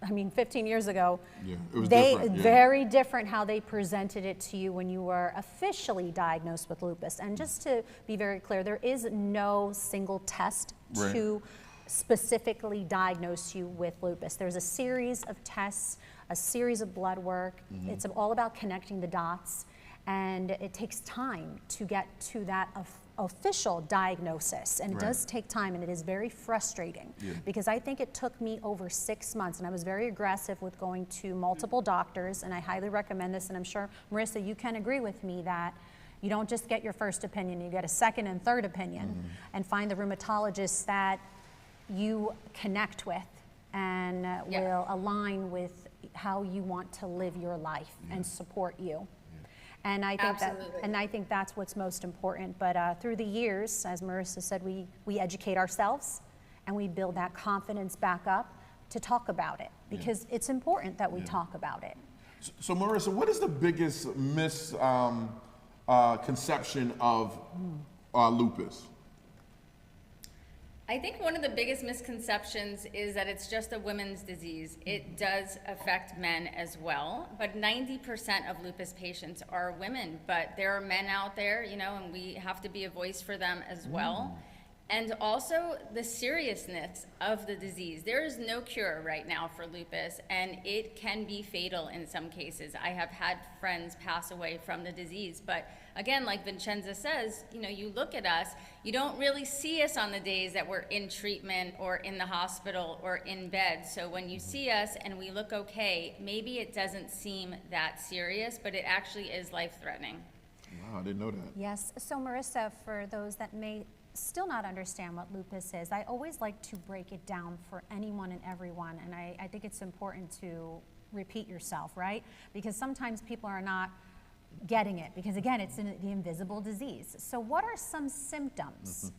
15 years ago, it was very different how they presented it to you when you were officially diagnosed with lupus. And just to be very clear, there is no single test to specifically diagnose you with lupus. There's a series of tests, a series of blood work. It's all about connecting the dots, and it takes time to get to that official diagnosis, and it does take time, and it is very frustrating because I think it took me over 6 months, and I was very aggressive with going to multiple doctors, and I highly recommend this, and I'm sure, Marisa, you can agree with me that you don't just get your first opinion, you get a second and third opinion, and find the rheumatologist that you connect with and will align with how you want to live your life and support you. And I think that's what's most important. But through the years, as Marisa said, we educate ourselves and we build that confidence back up to talk about it, because it's important that we talk about it. So Marisa, what is the biggest misconception of lupus? I think one of the biggest misconceptions is that it's just a women's disease. It does affect men as well, but 90% of lupus patients are women, but there are men out there, and we have to be a voice for them as well. And also the seriousness of the disease. There is no cure right now for lupus, and it can be fatal in some cases. I have had friends pass away from the disease, but again, like Vincenza says, you look at us, you don't really see us on the days that we're in treatment or in the hospital or in bed. So when you see us and we look okay, maybe it doesn't seem that serious, but it actually is life-threatening. Wow, I didn't know that. Yes, so Marisa, for those that may still not understand what lupus is, I always like to break it down for anyone and everyone, and I think it's important to repeat yourself, right? Because sometimes people are not getting it, because again, it's the invisible disease. So what are some symptoms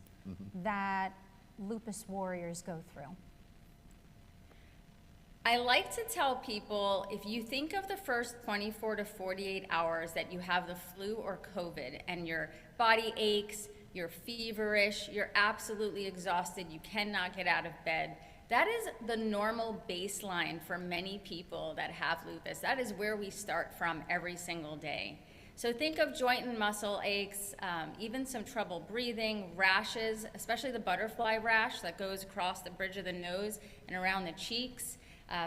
that lupus warriors go through? I like to tell people, if you think of the first 24 to 48 hours that you have the flu or COVID and your body aches, you're feverish, you're absolutely exhausted, you cannot get out of bed, that is the normal baseline for many people that have lupus. That is where we start from every single day. So think of joint and muscle aches, even some trouble breathing, rashes, especially the butterfly rash that goes across the bridge of the nose and around the cheeks,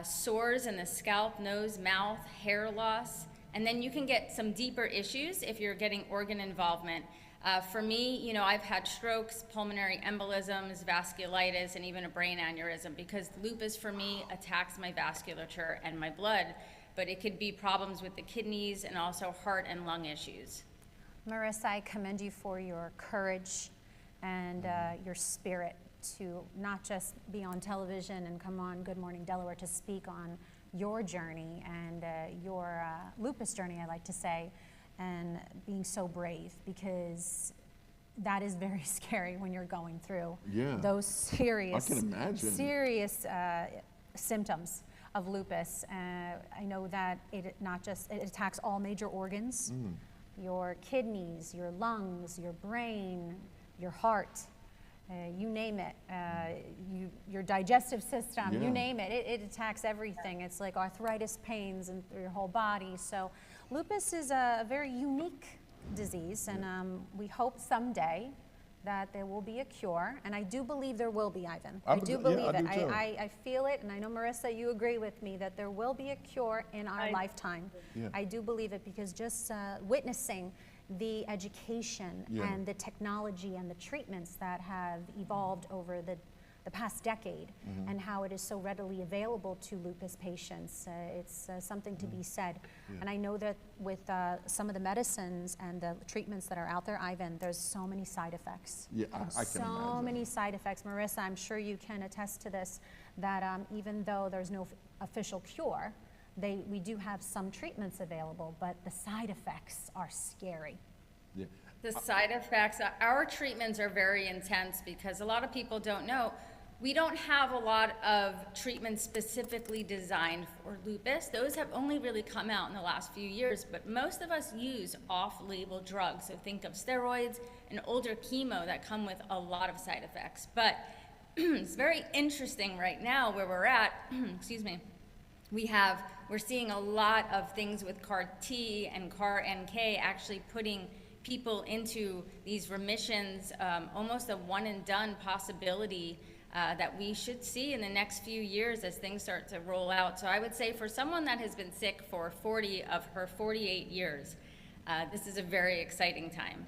sores in the scalp, nose, mouth, hair loss, and then you can get some deeper issues if you're getting organ involvement. For me, you know, I've had strokes, pulmonary embolisms, vasculitis, and even a brain aneurysm, because lupus for me attacks my vasculature and my blood, but it could be problems with the kidneys and also heart and lung issues. Marisa, I commend you for your courage and your spirit to not just be on television and come on Good Morning Delaware to speak on your journey and your lupus journey, I like to say, and being so brave, because that is very scary when you're going through those serious, I can imagine. serious symptoms of lupus. I know that it attacks all major organs, your kidneys, your lungs, your brain, your heart. You name it, your digestive system, you name it, it attacks everything. It's like arthritis pains and through your whole body. So lupus is a very unique disease, and we hope someday that there will be a cure, and I do believe there will be, Ivan. I do believe it. I feel it, and I know, Marisa, you agree with me that there will be a cure in our lifetime. I do believe it, because just witnessing the education and the technology and the treatments that have evolved over the past decade, and how it is so readily available to lupus patients. It's something to be said. And I know that with some of the medicines and the treatments that are out there, Ivan, there's so many side effects. I can imagine. So many side effects. Marisa, I'm sure you can attest to this, that even though there's no official cure, we do have some treatments available, but the side effects are scary. The side effects, our treatments are very intense, because a lot of people don't know, we don't have a lot of treatments specifically designed for lupus. Those have only really come out in the last few years, but most of us use off-label drugs. So think of steroids and older chemo that come with a lot of side effects. But it's very interesting right now where we're at, excuse me, we're seeing a lot of things with CAR T and CAR NK actually putting people into these remissions, almost a one and done possibility that we should see in the next few years as things start to roll out. So I would say for someone that has been sick for 40 of her 48 years, this is a very exciting time.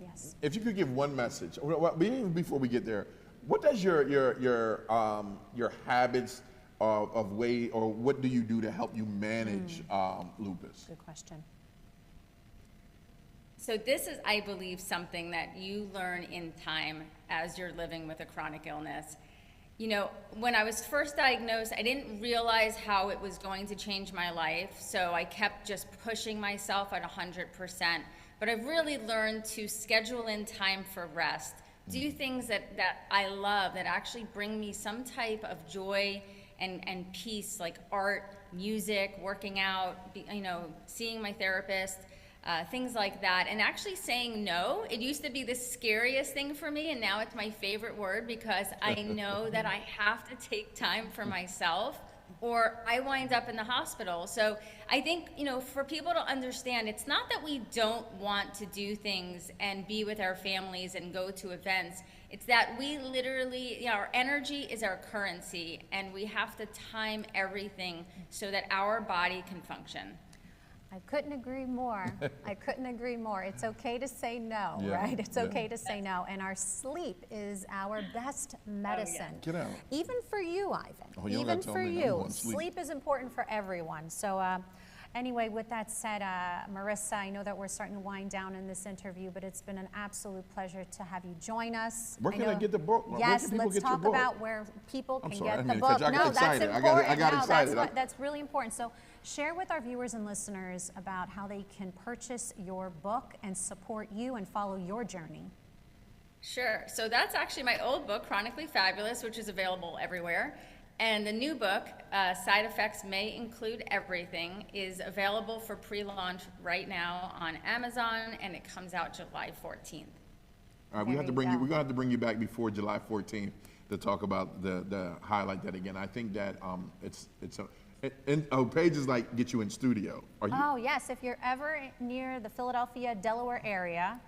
Yes. If you could give one message, even before we get there, what does your habits of weight, or what do you do to help you manage lupus? Good question. So this is, I believe, something that you learn in time as you're living with a chronic illness. You know, when I was first diagnosed, I didn't realize how it was going to change my life, so I kept just pushing myself at 100%. But I've really learned to schedule in time for rest, do things that I love, that actually bring me some type of joy and peace, like art, music, working out, seeing my therapist. Things like that, and actually saying no. It used to be the scariest thing for me, and now it's my favorite word, because I know that I have to take time for myself or I wind up in the hospital. So I think, for people to understand, it's not that we don't want to do things and be with our families and go to events. It's that we literally, our energy is our currency, and we have to time everything so that our body can function. I couldn't agree more. I couldn't agree more. It's okay to say no, right? It's okay to say no. And our sleep is our best medicine. Get out. Even for you, Ivan. Oh, you even for you. Sleep is important for everyone. So Anyway, with that said, Marisa, I know that we're starting to wind down in this interview, but it's been an absolute pleasure to have you join us. Where can I get the book? Yes, let's talk about where people can get the book. No, that's important. I got excited. That's really important. So share with our viewers and listeners about how they can purchase your book and support you and follow your journey. Sure. So that's actually my old book, Chronically Fabulous, which is available everywhere. And the new book, Side Effects May Include Everything, is available for pre-launch right now on Amazon, and it comes out July 14th. All right, we're gonna have to bring you back before July 14th to talk about the highlight that again. I think that pages like get you in studio. Oh yes, if you're ever near the Philadelphia, Delaware area,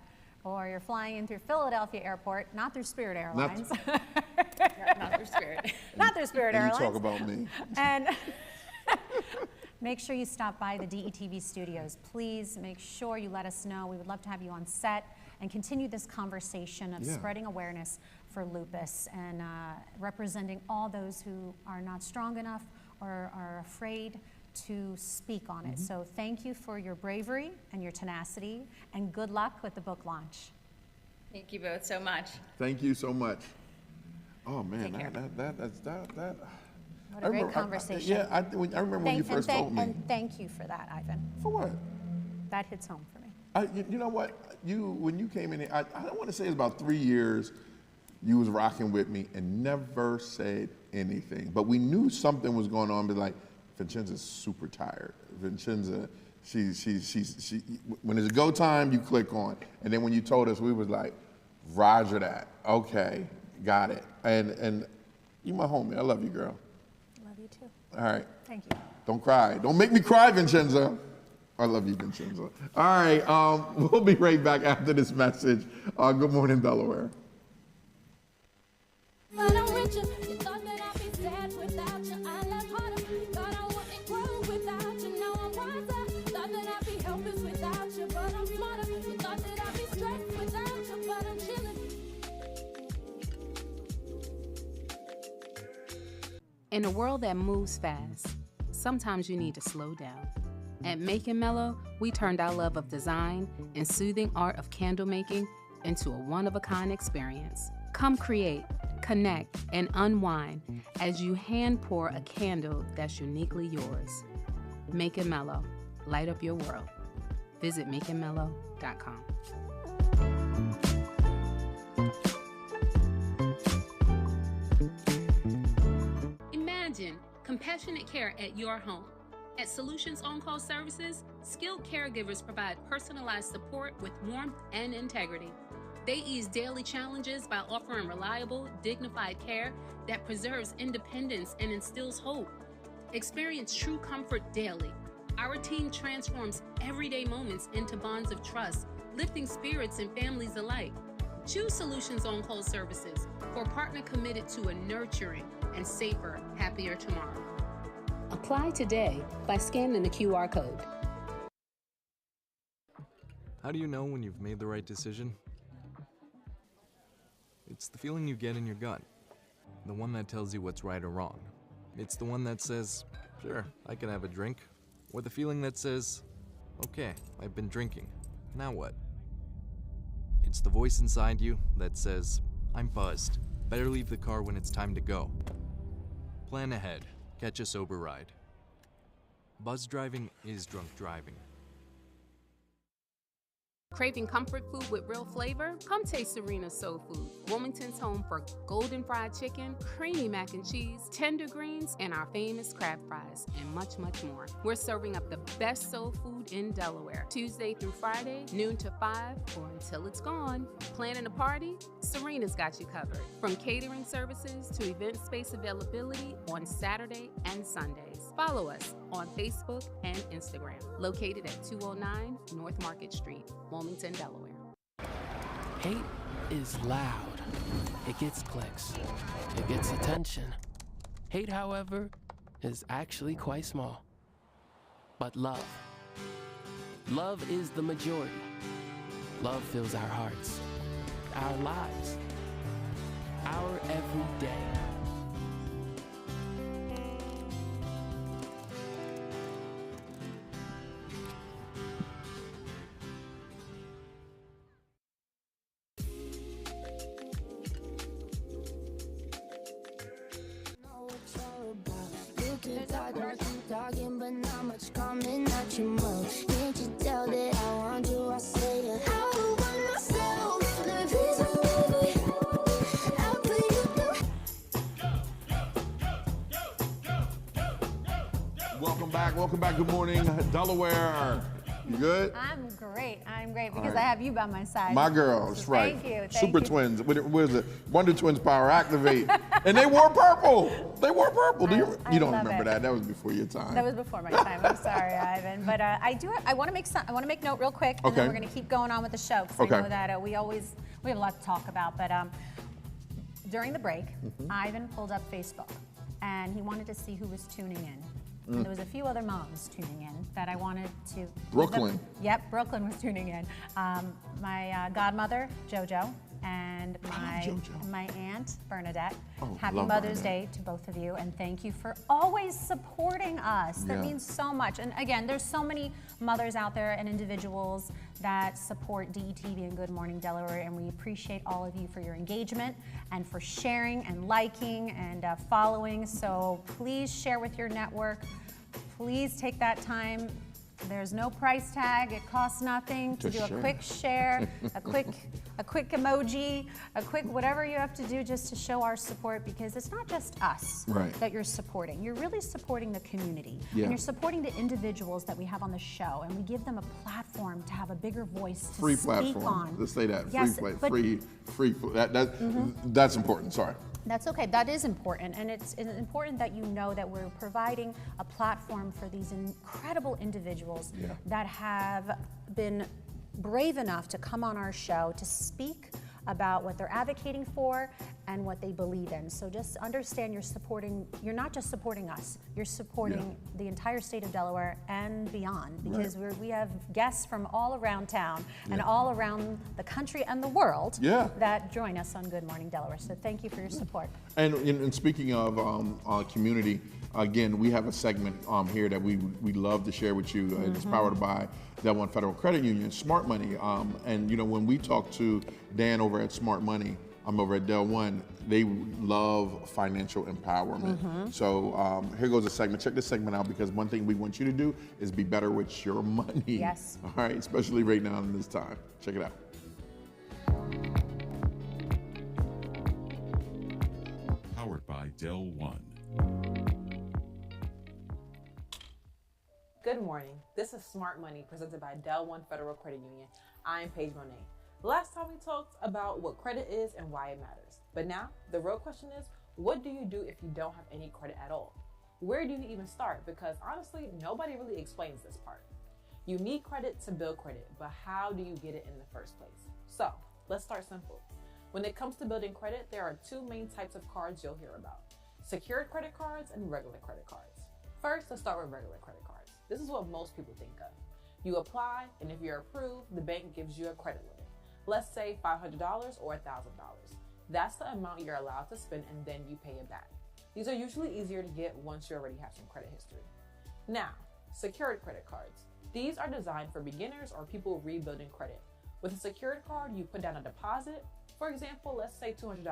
or you're flying in through Philadelphia Airport, not through Spirit Airlines. Not through Spirit. Not through Spirit Airlines. You talk about me. And make sure you stop by the DETV studios. Please make sure you let us know. We would love to have you on set and continue this conversation of spreading awareness for lupus and representing all those who are not strong enough or are afraid to speak on it. So thank you for your bravery and your tenacity, and good luck with the book launch. Thank you both so much. Thank you so much. Oh man, What a great conversation. I remember when you first told me. And thank you for that, Ivan. For what? That hits home for me. You know what? When you came in here, I don't want to say it's about 3 years you was rocking with me and never said anything. But we knew something was going on, but like, Vincenza's super tired. Vincenza, she when it's go time, you click on. And then when you told us, we was like, roger that. Okay, got it. And you my homie. I love you, girl. Love you too. All right. Thank you. Don't cry. Don't make me cry, Vincenza. I love you, Vincenza. All right, we'll be right back after this message. Good Morning Delaware. In a world that moves fast, sometimes you need to slow down. At Make and Mellow, we turned our love of design and soothing art of candle making into a one-of-a-kind experience. Come create, connect, and unwind as you hand pour a candle that's uniquely yours. Make and Mellow, light up your world. Visit makeandmellow.com. Imagine compassionate care at your home. At Solutions On-Call Services, skilled caregivers provide personalized support with warmth and integrity. They ease daily challenges by offering reliable, dignified care that preserves independence and instills hope. Experience true comfort daily. Our team transforms everyday moments into bonds of trust, lifting spirits and families alike. Choose Solutions On-Call Services for a partner committed to a nurturing and safer, happier tomorrow. Apply today by scanning the QR code. How do you know when you've made the right decision? It's the feeling you get in your gut, the one that tells you what's right or wrong. It's the one that says, sure, I can have a drink, or the feeling that says, okay, I've been drinking, now what? It's the voice inside you that says, I'm buzzed, better leave the car when it's time to go. Plan ahead, catch a sober ride. Buzz driving is drunk driving. Craving comfort food with real flavor? Come taste Serena's Soul Food, Wilmington's home for golden fried chicken, creamy mac and cheese, tender greens, and our famous crab fries, and much, much more. We're serving up the best soul food in Delaware, Tuesday through Friday, noon to 5, or until it's gone. Planning a party? Serena's got you covered. From catering services to event space availability on Saturday and Sundays. Follow us on Facebook and Instagram, located at 209 North Market Street, Wilmington, Delaware. Hate is loud. It gets clicks. It gets attention. Hate, however, is actually quite small. But love is the majority. Love fills our hearts, our lives, our everyday. Talking, but not much coming out your mouth. Can't you tell that I want you? I say it. I don't want myself. Let me please don't leave me. How could you do? Welcome back. Good morning, Delaware. You good? I'm great because I have you by my side. My girl, that's right. Thank you. Super twins. What is it? Wonder Twins power activate. And they wore purple. You don't remember that? That was before your time. That was before my time. I'm sorry, Ivan. But I want to make note real quick, and then we're going to keep going on with the show because I know that we have a lot to talk about. But during the break, Ivan pulled up Facebook, and he wanted to see who was tuning in. And there was a few other moms tuning in that I wanted to. Brooklyn. Yep, Brooklyn was tuning in. My godmother, JoJo, and my aunt, Bernadette. Happy Mother's Day to both of you, and thank you for always supporting us. That means so much. And again, there's so many mothers out there and individuals that support DETV and Good Morning Delaware, and we appreciate all of you for your engagement and for sharing and liking and following. So please share with your network. Please take that time. There's no price tag. It costs nothing to do a quick share, a quick emoji, a quick whatever you have to do just to show our support, because it's not just us that you're supporting. You're really supporting the community. And you're supporting the individuals that we have on the show, and we give them a platform to have a bigger voice to speak on. Let's say that. Yes, free. That's important. Sorry. That's okay. That is important, and it's important that you know that we're providing a platform for these incredible individuals that have been brave enough to come on our show to speak about what they're advocating for and what they believe in. So just understand you're not just supporting us, you're supporting the entire state of Delaware and beyond, because we have guests from all around town and all around the country and the world that join us on Good Morning Delaware. So thank you for your support. And speaking of community, again, we have a segment here that we love to share with you. It's powered by Del One Federal Credit Union, Smart Money. And you know, when we talk to Dan over at Smart Money, I'm over at Del One, they love financial empowerment. So here goes a segment. Check this segment out, because one thing we want you to do is be better with your money. Yes. All right, especially right now in this time. Check it out. Powered by Del One. Good morning. This is Smart Money presented by Del One Federal Credit Union. I'm Paige Monet. Last time we talked about what credit is and why it matters. But now the real question is, what do you do if you don't have any credit at all? Where do you even start? Because honestly, nobody really explains this part. You need credit to build credit, but how do you get it in the first place? So let's start simple. When it comes to building credit, there are two main types of cards you'll hear about: secured credit cards and regular credit cards. First, let's start with regular credit cards. This is what most people think of. You apply, and if you're approved, the bank gives you a credit limit. Let's say $500 or $1,000. That's the amount you're allowed to spend, and then you pay it back. These are usually easier to get once you already have some credit history. Now, secured credit cards. These are designed for beginners or people rebuilding credit. With a secured card, you put down a deposit. For example, let's say $200,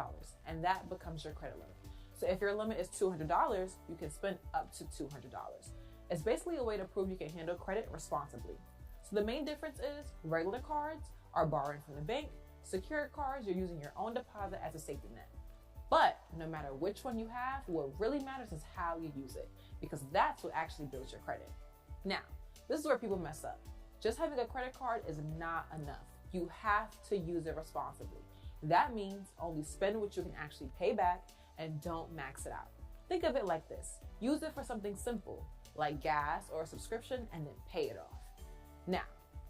and that becomes your credit limit. So if your limit is $200, you can spend up to $200. It's basically a way to prove you can handle credit responsibly. So the main difference is regular cards are borrowing from the bank. Secured cards, you're using your own deposit as a safety net. But no matter which one you have, what really matters is how you use it, because that's what actually builds your credit. Now, this is where people mess up. Just having a credit card is not enough. You have to use it responsibly. That means only spend what you can actually pay back and don't max it out. Think of it like this. Use it for something simple, like gas or a subscription, and then pay it off. Now,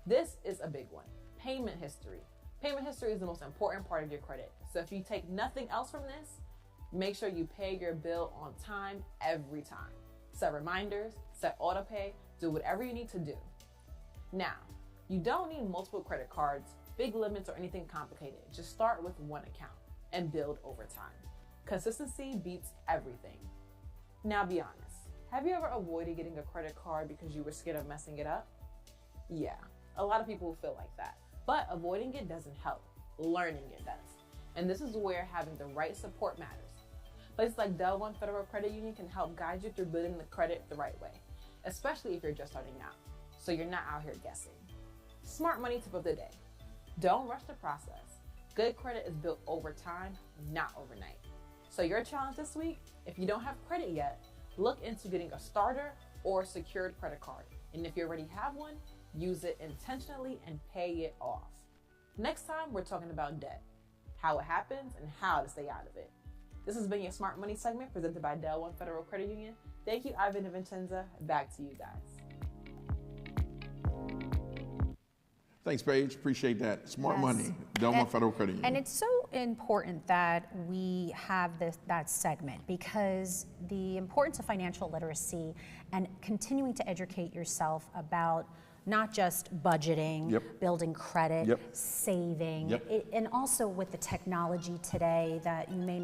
this is a big one. Payment history. Payment history is the most important part of your credit. So if you take nothing else from this, make sure you pay your bill on time every time. Set reminders, set auto pay, do whatever you need to do. Now, you don't need multiple credit cards, big limits, or anything complicated. Just start with one account and build over time. Consistency beats everything. Now be honest. Have you ever avoided getting a credit card because you were scared of messing it up? Yeah, a lot of people feel like that. But avoiding it doesn't help. Learning it does. And this is where having the right support matters. Places like Del One Federal Credit Union can help guide you through building the credit the right way, especially if you're just starting out, so you're not out here guessing. Smart money tip of the day. Don't rush the process. Good credit is built over time, not overnight. So your challenge this week, if you don't have credit yet, look into getting a starter or secured credit card. And if you already have one, use it intentionally and pay it off. Next time, we're talking about debt, how it happens, and how to stay out of it. This has been your Smart Money segment presented by Del One Federal Credit Union. Thank you, Ivan and Vincenza. Back to you guys. Thanks, Paige. Appreciate that. Smart Yes. money. Del One Federal Credit Union. And it's so important that we have that segment, because the importance of financial literacy and continuing to educate yourself about not just budgeting, Yep. building credit, Yep. saving, Yep. and also with the technology today that you may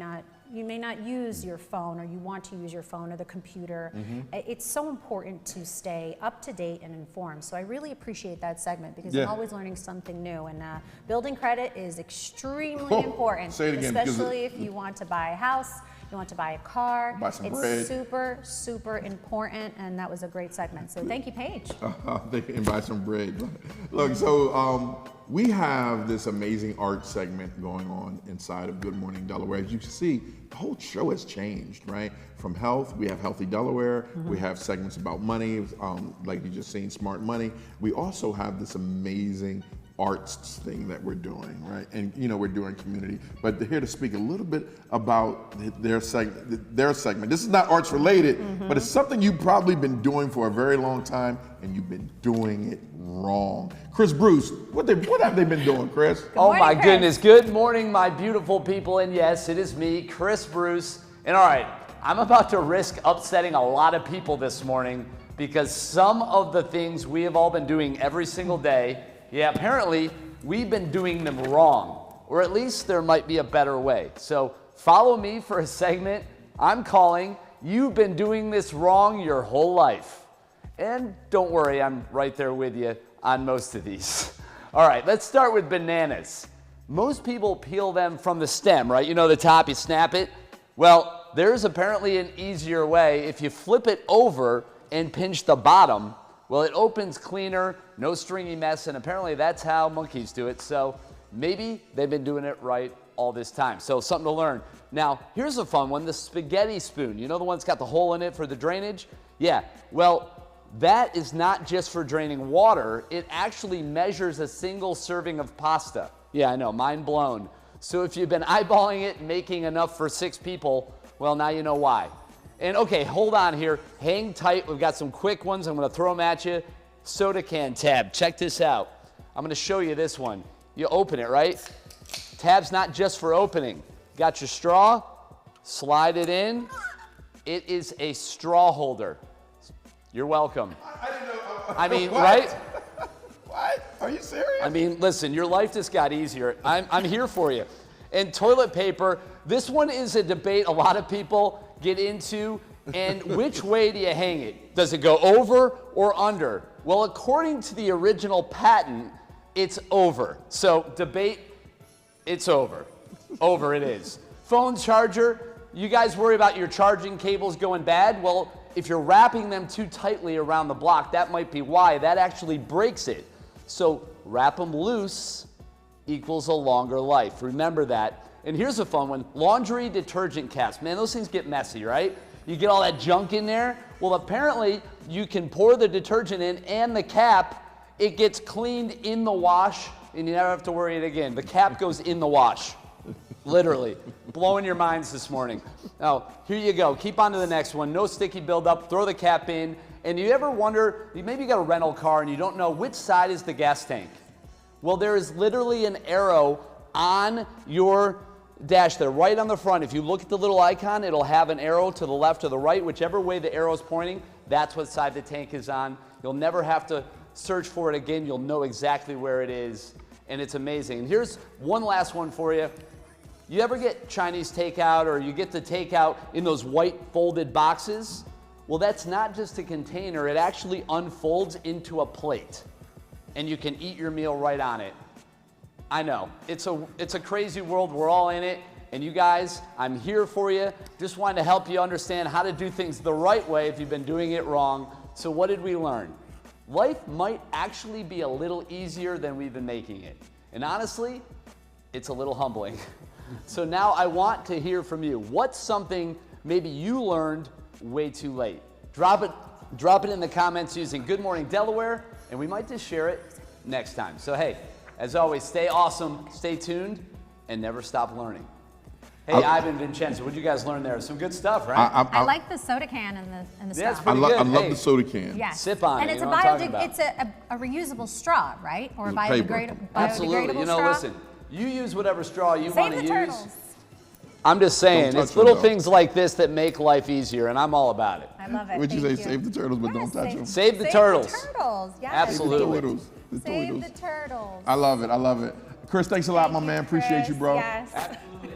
not use your phone, or you want to use your phone or the computer. It's so important to stay up to date and informed. So I really appreciate that segment, because Yeah. I'm always learning something new, and building credit is extremely important, Say it again, because especially if you want to buy a house, you want to buy a car. Buy some it's bread. super, super important, and that was a great segment. So thank you, Paige. They can buy some bread. Look, so we have this amazing art segment going on inside of Good Morning Delaware. As you can see, the whole show has changed, right? From health, we have Healthy Delaware. We have segments about money, like you just seen, Smart Money. We also have this amazing arts thing that we're doing, right? And we're doing community, but they're here to speak a little bit about their segment. This is not arts related, but it's something you've probably been doing for a very long time, and you've been doing it wrong. Chris Bruce, what have they been doing, Chris? Oh my goodness, good morning, my beautiful people, and yes, it is me, Chris Bruce. And all right, I'm about to risk upsetting a lot of people this morning, because some of the things we have all been doing every single day, yeah, apparently we've been doing them wrong, or at least there might be a better way. So follow me for a segment I'm calling "You've Been Doing This Wrong Your Whole Life." And don't worry, I'm right there with you on most of these. All right, let's start with bananas. Most people peel them from the stem, right? You know the top, you snap it. Well, there's apparently an easier way. If you flip it over and pinch the bottom, well, it opens cleaner, no stringy mess, and apparently that's how monkeys do it. So maybe they've been doing it right all this time. So something to learn. Now, here's a fun one, the spaghetti spoon. You know the one that's got the hole in it for the drainage? Yeah, well, that is not just for draining water. It actually measures a single serving of pasta. Yeah, I know, mind blown. So if you've been eyeballing it and making enough for 6 people, well, now you know why. And okay, hold on here. Hang tight. We've got some quick ones. I'm going to throw them at you. Soda can tab. Check this out. I'm going to show you this one. You open it, right? Tab's not just for opening. Got your straw. Slide it in. It is a straw holder. You're welcome. I didn't know. I mean, What? right? What? Are you serious? I mean, listen, your life just got easier. I'm here for you. And toilet paper, this one is a debate a lot of people get into. And which way do you hang it? Does it go over or under? Well, according to the original patent, it's over. So debate, it's over. Over it is. Phone charger, you guys worry about your charging cables going bad? Well, if you're wrapping them too tightly around the block, that might be why. That actually breaks it. So wrap them loose equals a longer life. Remember that. And here's a fun one. Laundry detergent caps. Man, those things get messy, right? You get all that junk in there. Well, apparently you can pour the detergent in and the cap, it gets cleaned in the wash and you never have to worry it again. The cap goes in the wash. Literally. Blowing your minds this morning. Now, here you go. Keep on to the next one. No sticky buildup. Throw the cap in. And you ever wonder, maybe you got a rental car and you don't know which side is the gas tank. Well, there is literally an arrow on your dash there, right on the front. If you look at the little icon, it'll have an arrow to the left or the right. Whichever way the arrow is pointing, that's what side the tank is on. You'll never have to search for it again. You'll know exactly where it is. And it's amazing. And here's one last one for you. You ever get Chinese takeout, or you get the takeout in those white folded boxes? Well, that's not just a container. It actually unfolds into a plate. And you can eat your meal right on it. I know, it's a crazy world. We're all in it. And you guys, I'm here for you. Just wanted to help you understand how to do things the right way if you've been doing it wrong. So what did we learn? Life might actually be a little easier than we've been making it. And honestly, it's a little humbling. So now I want to hear from you. What's something maybe you learned way too late? Drop it in the comments using Good Morning Delaware, and we might just share it next time. So hey, as always, stay awesome, stay tuned, and never stop learning. Hey, Ivan, Vincenza, what did you guys learn there? Some good stuff, right? I like the soda can and the straw. Yeah, it's pretty good. I love the soda can. Yes. Sip on and it. it's You know what I'm talking about. it's a reusable straw, right? Or a Paper. biodegradable Absolutely. You know, straw. listen, you use whatever straw you want to Save use. the turtles. I'm just saying, Don't it's touch little them, though. things like this that make life easier, and I'm all about it. I love it. Would you Thank say save the turtles, but don't touch them? Save the turtles. The turtles. Yes. Absolutely. Save the turtles. I love it. I love it. Chris, thanks a lot, my man. Appreciate you, bro. Yes.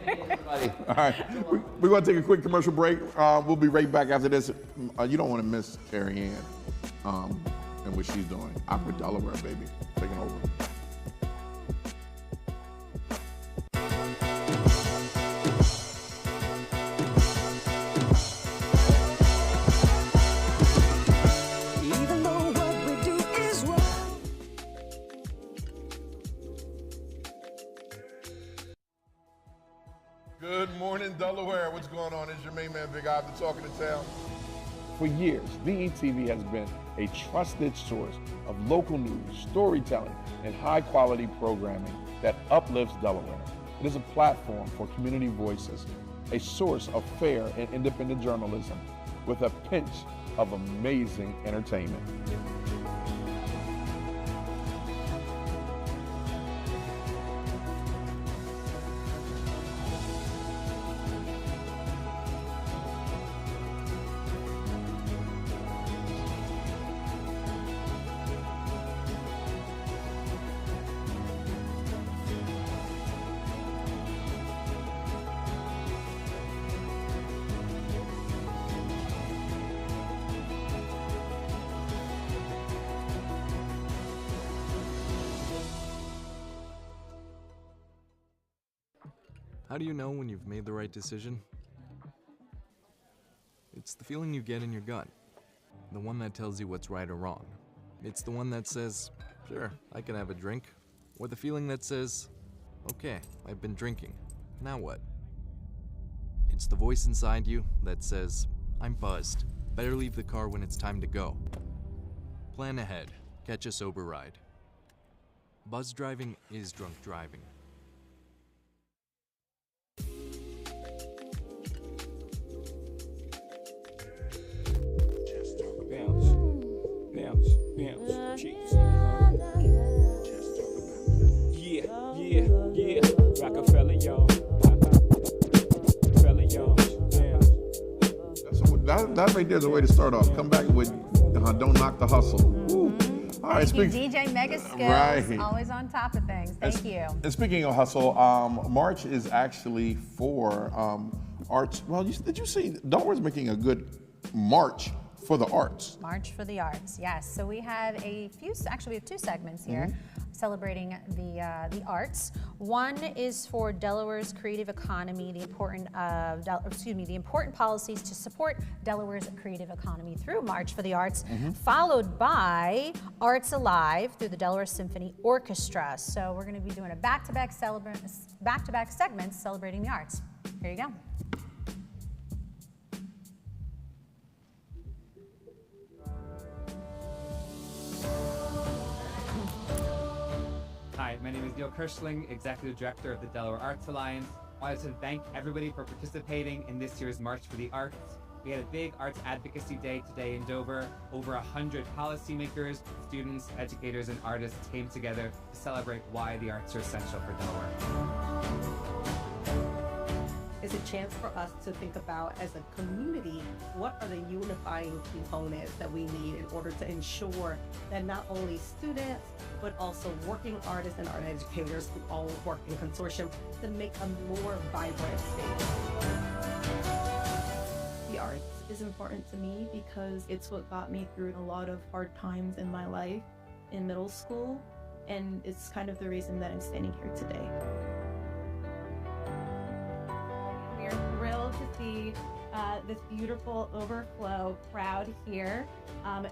Everybody. All right. We're going to take a quick commercial break. We'll be right back after this. You don't want to miss Kerriann and what she's doing. OperaDelaware, baby. Taking over. Even though what we do is wrong. Good morning, Delaware. What's going on? It's your main man, Big Ivan, talking to town. For years, VETV has been a trusted source of local news, storytelling, and high-quality programming that uplifts Delaware. It is a platform for community voices, a source of fair and independent journalism with a pinch of amazing entertainment. How do you know when you've made the right decision? It's the feeling you get in your gut. The one that tells you what's right or wrong. It's the one that says, sure, I can have a drink. Or the feeling that says, okay, I've been drinking. Now what? It's the voice inside you that says, I'm buzzed. Better leave the car when it's time to go. Plan ahead. Catch a sober ride. Buzz driving is drunk driving. Bounce, cheeks. Yeah. Rockefeller, y'all. That right there is a way to start off. Come back with Don't Knock the Hustle. Woo. All right, Thank you, DJ Mega Skills. Right. Always on top of things. Thank you. And speaking of hustle, March is actually for arts. Well, did you see Delaware's making a good March for the arts? March for the Arts, yes. So we have we have two segments here celebrating the arts. One is for Delaware's creative economy, the important policies to support Delaware's creative economy through March for the Arts, followed by Arts Alive through the Delaware Symphony Orchestra. So we're going to be doing a back-to-back segments celebrating the arts. Here you go. Hi, my name is Neil Kirschling, Executive Director of the Delaware Arts Alliance. I wanted to thank everybody for participating in this year's March for the Arts. We had a big arts advocacy day today in Dover. Over 100 policymakers, students, educators, and artists came together to celebrate why the arts are essential for Delaware. It's a chance for us to think about, as a community, what are the unifying components that we need in order to ensure that not only students, but also working artists and art educators who all work in consortium to make a more vibrant space. The arts is important to me because it's what got me through a lot of hard times in my life in middle school, and it's kind of the reason that I'm standing here today. see this beautiful overflow crowd here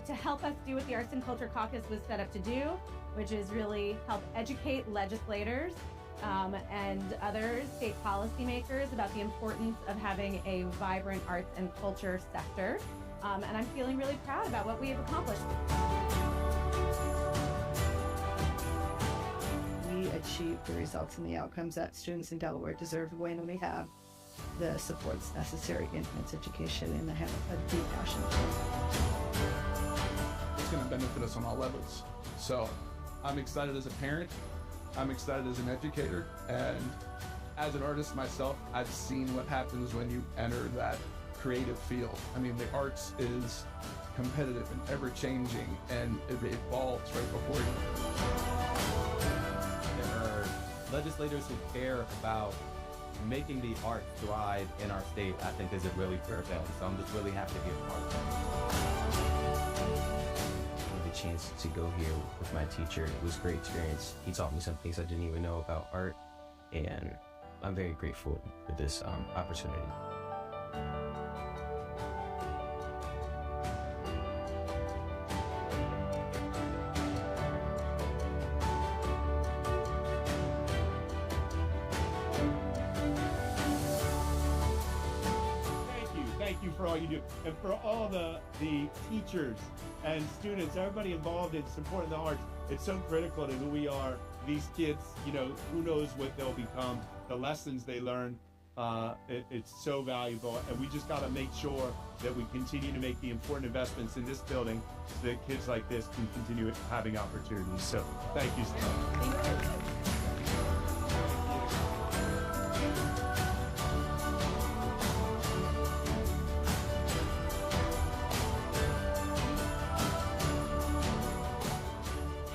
to help us do what the Arts and Culture Caucus was set up to do, which is really help educate legislators and other state policymakers about the importance of having a vibrant arts and culture sector. And I'm feeling really proud about what we have accomplished. We achieved the results and the outcomes that students in Delaware deserve when we have the supports necessary in arts education, and I have a deep passion for it. It's going to benefit us on all levels. So I'm excited as a parent, I'm excited as an educator, and as an artist myself, I've seen what happens when you enter that creative field. I mean, the arts is competitive and ever-changing, and it evolves right before you. There are legislators who care about making the arts thrive in our state. I think is a really fair thing, so I'm just really happy to be a part of it. The chance to go here with my teacher, it was a great experience. He taught me some things I didn't even know about art, and I'm very grateful for this opportunity. Thank you for all you do, and for all the teachers and students, everybody involved in supporting the arts. It's so critical to who we are. These kids, you know, who knows what they'll become, the lessons they learn. It's so valuable, and we just got to make sure that we continue to make the important investments in this building so that kids like this can continue having opportunities. So thank you so much.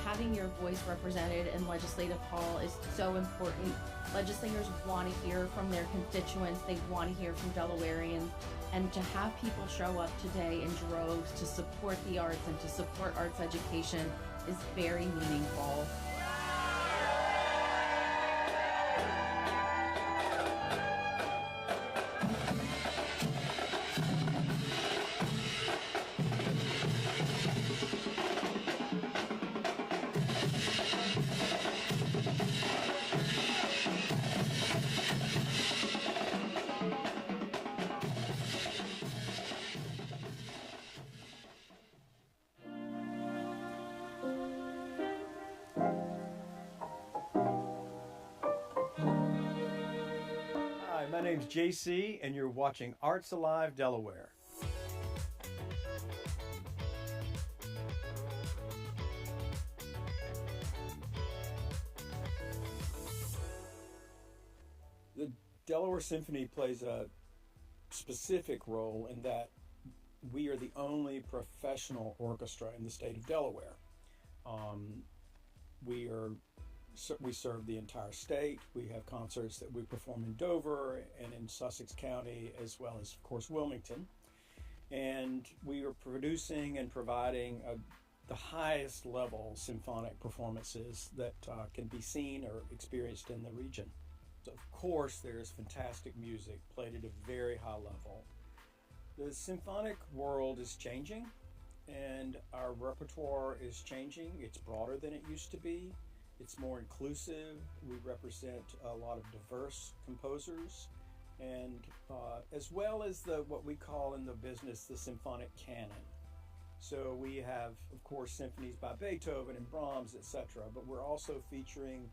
Having your voice represented in Legislative Hall is so important. Legislators want to hear from their constituents. They want to hear from Delawareans. And to have people show up today in droves to support the arts and to support arts education is very meaningful. Hi, my name's JC, and you're watching Arts Alive Delaware. The Delaware Symphony plays a specific role in that we are the only professional orchestra in the state of Delaware. We serve the entire state. We have concerts that we perform in Dover and in Sussex County, as well as, of course, Wilmington. And we are producing and providing the highest level symphonic performances that can be seen or experienced in the region. So, of course, there's fantastic music played at a very high level. The symphonic world is changing, and our repertoire is changing. It's broader than it used to be. It's more inclusive. We represent a lot of diverse composers, and as well as what we call in the business the symphonic canon. So we have, of course, symphonies by Beethoven and Brahms, etc. But we're also featuring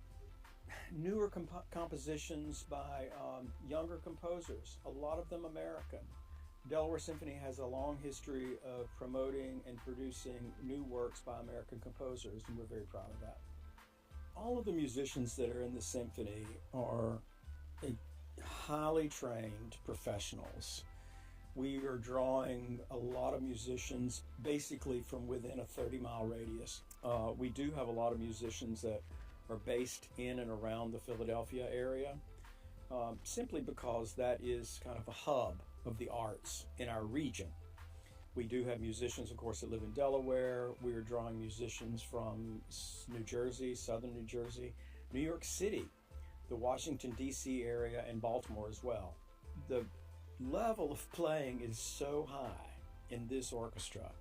newer compositions by younger composers, a lot of them American. Delaware Symphony has a long history of promoting and producing new works by American composers, and we're very proud of that. All of the musicians that are in the symphony are highly trained professionals. We are drawing a lot of musicians basically from within a 30-mile radius. We do have a lot of musicians that are based in and around the Philadelphia area, simply because that is kind of a hub of the arts in our region. We do have musicians, of course, that live in Delaware. We are drawing musicians from New Jersey, southern New Jersey, New York City, the Washington, D.C. area, and Baltimore as well. The level of playing is so high in this orchestra.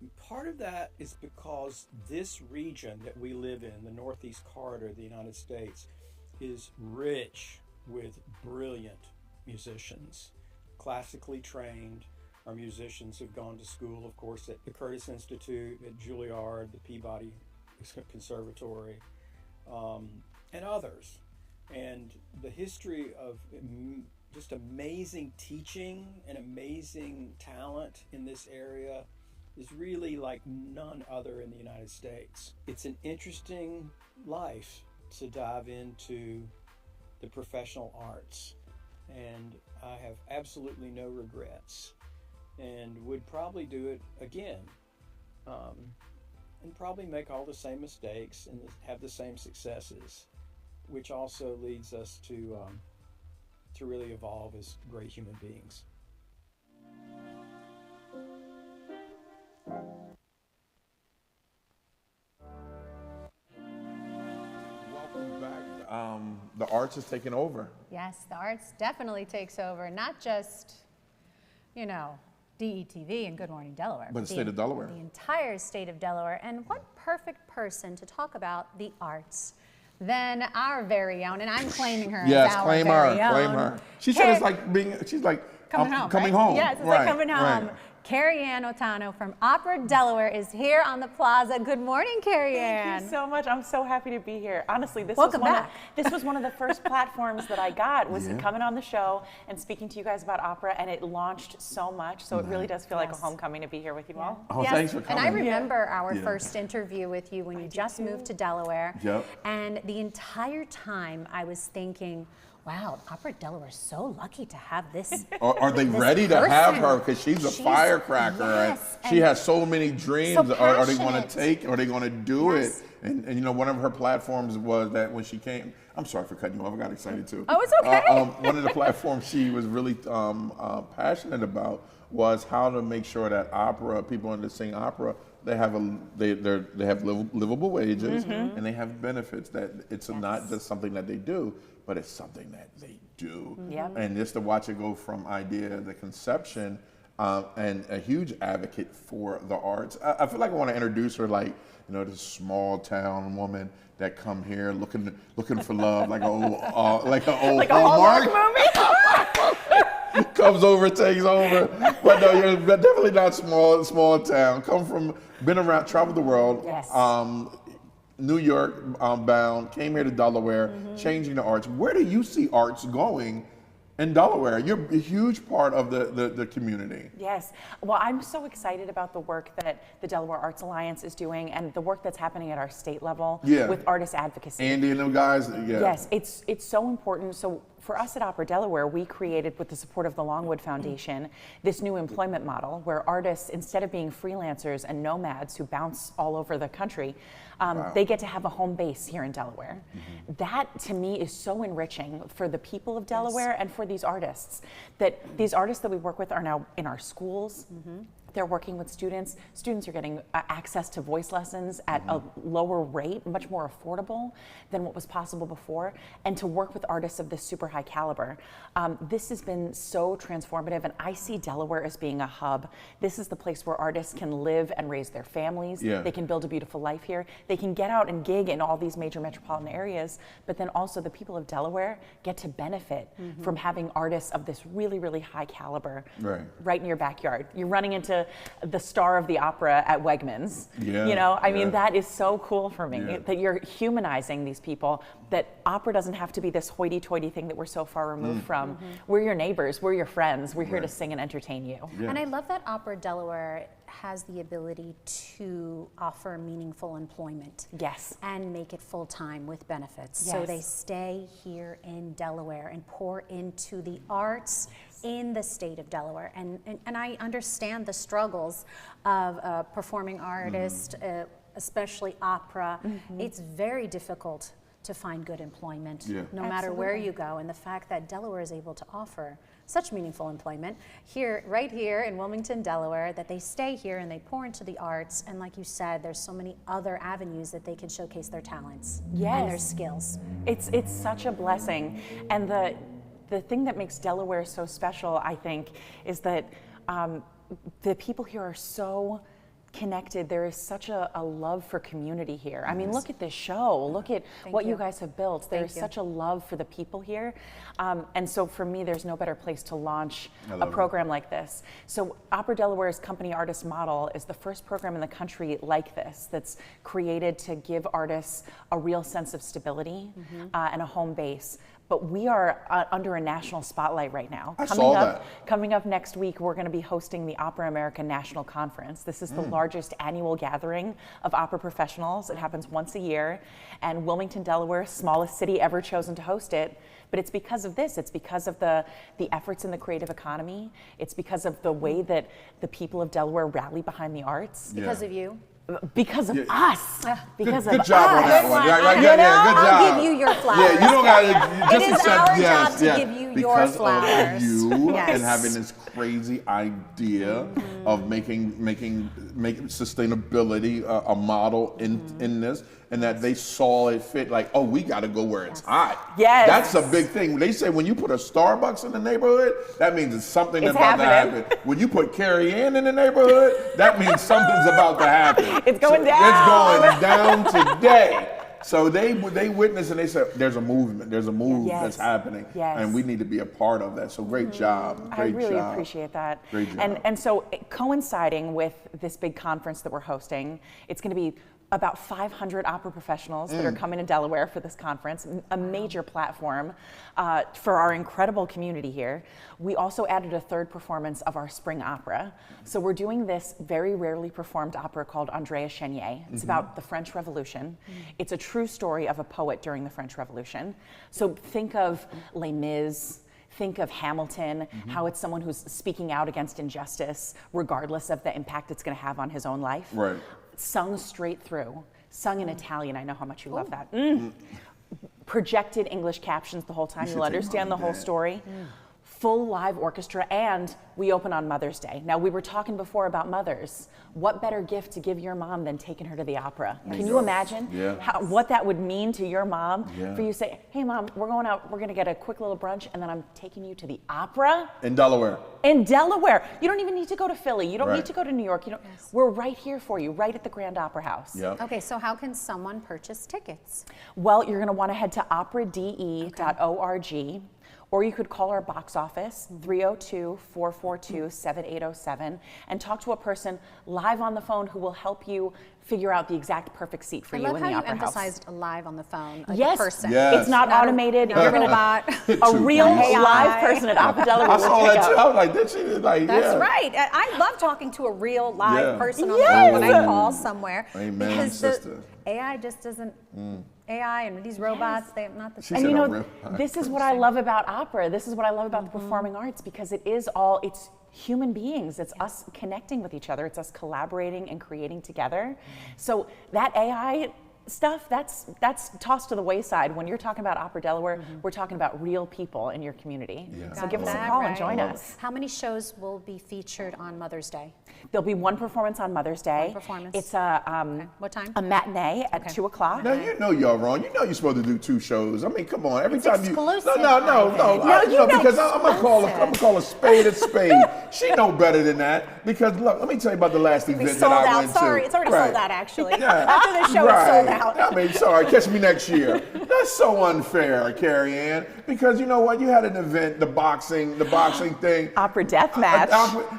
And part of that is because this region that we live in, the Northeast Corridor of the United States, is rich with brilliant musicians, classically trained. Our musicians have gone to school, of course, at the Curtis Institute, at Juilliard, the Peabody Conservatory, and others. And the history of just amazing teaching and amazing talent in this area is really like none other in the United States. It's an interesting life to dive into the professional arts, and I have absolutely no regrets and would probably do it again, and probably make all the same mistakes and have the same successes, which also leads us to really evolve as great human beings. Welcome back. The arts is taking over. Yes, the arts definitely takes over, not just, DETV and Good Morning Delaware. But the state of Delaware. The entire state of Delaware. And what perfect person to talk about the arts than our very own, and I'm claiming her as our very own. Yes, claim her. She said it's like she's like coming home. Coming right? home. Yes, it's right, like coming home. Right. Kerriann Otaño from OperaDelaware is here on the plaza. Good morning, Kerriann. Thank you so much. I'm so happy to be here. Honestly, this Welcome was back. This was one of the first platforms that I got, was Yeah. coming on the show and speaking to you guys about opera, and it launched so much. So it really does feel like a homecoming to be here with you all. Oh, yes. thanks for coming. And I remember our Yeah. first interview with you when you just moved to Delaware. Yep. And the entire time I was thinking, wow, OperaDelaware is so lucky to have this. Are they this ready to have person. her? Because she's a firecracker. Yes, and she has so many dreams. so Are they going to passionate. take? Are they going to do Yes. it? And one of her platforms was that when she came. I'm sorry for cutting you off. I got excited too. Oh, it's okay. One of the platforms she was really passionate about was how to make sure that opera people that sing opera, they have livable wages and they have benefits. That it's not just something that they do, but it's something that they do. Yep. And just to watch it go from idea to conception, and a huge advocate for the arts. I feel like I want to introduce her like, this small town woman that come here looking for love, like an old Like a Hallmark movie. comes over, takes over. But no, you're definitely not small town. Been around, traveled the world. Yes. New York bound, came here to Delaware, changing the arts. Where do you see arts going in Delaware? You're a huge part of the community. Yes. Well, I'm so excited about the work that the Delaware Arts Alliance is doing and the work that's happening at our state level with artist advocacy. Andy and them guys, yeah. Yes, it's so important. So for us at OperaDelaware, we created, with the support of the Longwood Foundation, this new employment model where artists, instead of being freelancers and nomads who bounce all over the country, they get to have a home base here in Delaware. That, to me, is so enriching for the people of Delaware and for these artists. That these artists that we work with are now in our schools. They're working with students. Students are getting access to voice lessons at a lower rate, much more affordable than what was possible before, and to work with artists of this super high caliber. This has been so transformative, and I see Delaware as being a hub. This is the place where artists can live and raise their families. Yeah. They can build a beautiful life here. They can get out and gig in all these major metropolitan areas, but then also the people of Delaware get to benefit from having artists of this really, really high caliber right in your backyard. You're running into the star of the opera at Wegmans. Yeah, I mean, that is so cool for me, that you're humanizing these people, that opera doesn't have to be this hoity-toity thing that we're so far removed from. We're your neighbors, we're your friends, we're here to sing and entertain you. And I love that OperaDelaware has the ability to offer meaningful employment. Yes. And make it full-time with benefits. So they stay here in Delaware and pour into the arts in the state of Delaware. And I understand the struggles of a performing artist, especially opera. It's very difficult to find good employment, no matter where you go. And the fact that Delaware is able to offer such meaningful employment here, right here in Wilmington, Delaware, that they stay here and they pour into the arts. And like you said, there's so many other avenues that they can showcase their talents and their skills. It's such a blessing. And the thing that makes Delaware so special, I think, is that the people here are so connected. There is such a love for community here. I mean, look at this show. Look at what you guys have built. There is such a love for the people here. And so for me, there's no better place to launch a program like this. So OperaDelaware's company artist model is the first program in the country like this that's created to give artists a real sense of stability and a home base. But we are under a national spotlight right now. Coming up next week, we're going to be hosting the Opera America National Conference. This is the largest annual gathering of opera professionals. It happens once a year, and Wilmington, Delaware, smallest city ever chosen to host it. But it's because of this. It's because of the efforts in the creative economy. It's because of the way that the people of Delaware rally behind the arts. Because of you. Because of us. Because good of job us. on that one. Good job. I'll give you your flowers. Yeah, you don't got to. It is our job to give you your flowers. Because of you Yes. and having this crazy idea of making sustainability a model in this, and that they saw it fit. Like, oh, we got to go where it's hot. Yes. That's a big thing. They say when you put a Starbucks in the neighborhood, that means it's something It's about to happening. happen. When you put Kerriann in the neighborhood, that means something's about to happen. It's going down. It's going down today. So they witnessed and they said, there's a movement, that's happening, and we need to be a part of that. So great job, I really appreciate that. Great job. And so coinciding with this big conference that we're hosting, it's going to be about 500 opera professionals that are coming to Delaware for this conference, a major platform for our incredible community here. We also added a third performance of our spring opera. So we're doing this very rarely performed opera called Andrea Chenier. It's about the French Revolution. It's a true story of a poet during the French Revolution. So think of Les Mis, think of Hamilton, how it's someone who's speaking out against injustice, regardless of the impact it's going to have on his own life. Right. Sung straight through, sung in Italian. I know how much you love that. Projected English captions the whole time. You'll understand the whole story. Full live orchestra, and we open on Mother's Day. Now, we were talking before about mothers. What better gift to give your mom than taking her to the opera? Can you imagine what that would mean to your mom? For you to say, hey mom, we're going out, we're gonna get a quick little brunch, and then I'm taking you to the opera? In Delaware. In Delaware. You don't even need to go to Philly. You don't need to go to New York. You don't. We're right here for you, right at the Grand Opera House. Okay, so how can someone purchase tickets? Well, you're gonna wanna head to operade.org. Or you could call our box office, 302-442-7807, and talk to a person live on the phone who will help you figure out the exact perfect seat for you in the Opera House. I love how you emphasized live on the phone, like yes. a person. Yes. It's not automated. You're going to a real live person at OperaDelaware. I saw that too. I was like, did she? Like, That's right. I love talking to a real live person on the phone when I call somewhere. Amen, because sister. The AI just doesn't. AI and these robots, they're not the same. And you know, this is what I love about opera. This is what I love about the performing arts, because it is all, it's human beings. It's us connecting with each other. It's us collaborating and creating together. So that AI stuff, that's tossed to the wayside. When you're talking about OperaDelaware, we're talking about real people in your community. So give us a call and join us. How many shows will be featured on Mother's Day? There'll be one performance on Mother's Day. One performance. It's a what time? A matinee at 2 o'clock. Now you know y'all wrong. You know you're supposed to do 2 shows. I mean, come on. Every time exclusive, you no, because I'm gonna call a spade a spade. She know better than that. Because look, let me tell you about the last event that I went to. Sorry, it's already sold out actually. Yeah. After the show, it's sold out. I mean, sorry, catch me next year. That's so unfair, Kerriann. Because you know what? You had an event, the boxing thing. Opera Death Match.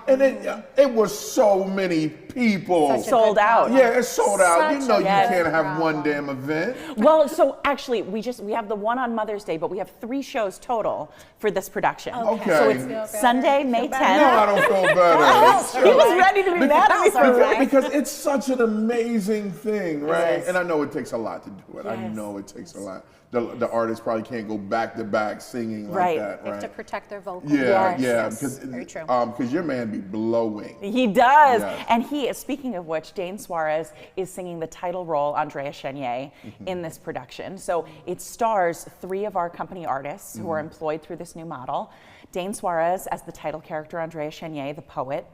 And it was so many people. Sold out. Yeah, it's sold out. You know you Yes. can't have one damn event. Well, so actually, we have the one on Mother's Day, but we have 3 shows total for this production. Okay. So it's Sunday, May 10th. No, I don't feel better. He was ready to be mad at me for that. Because it's such an amazing thing, right? Yes. And I know it takes a lot to do it. I know it takes a lot. The artists probably can't go back to back singing like that, They right? have to protect their vocals. Yeah, Yes. because Very true. your man be blowing. He does. Yes. And speaking of which, Dane Suarez is singing the title role, Andrea Chenier, in this production. So it stars 3 of our company artists who are employed through this new model. Dane Suarez as the title character, Andrea Chenier, the poet.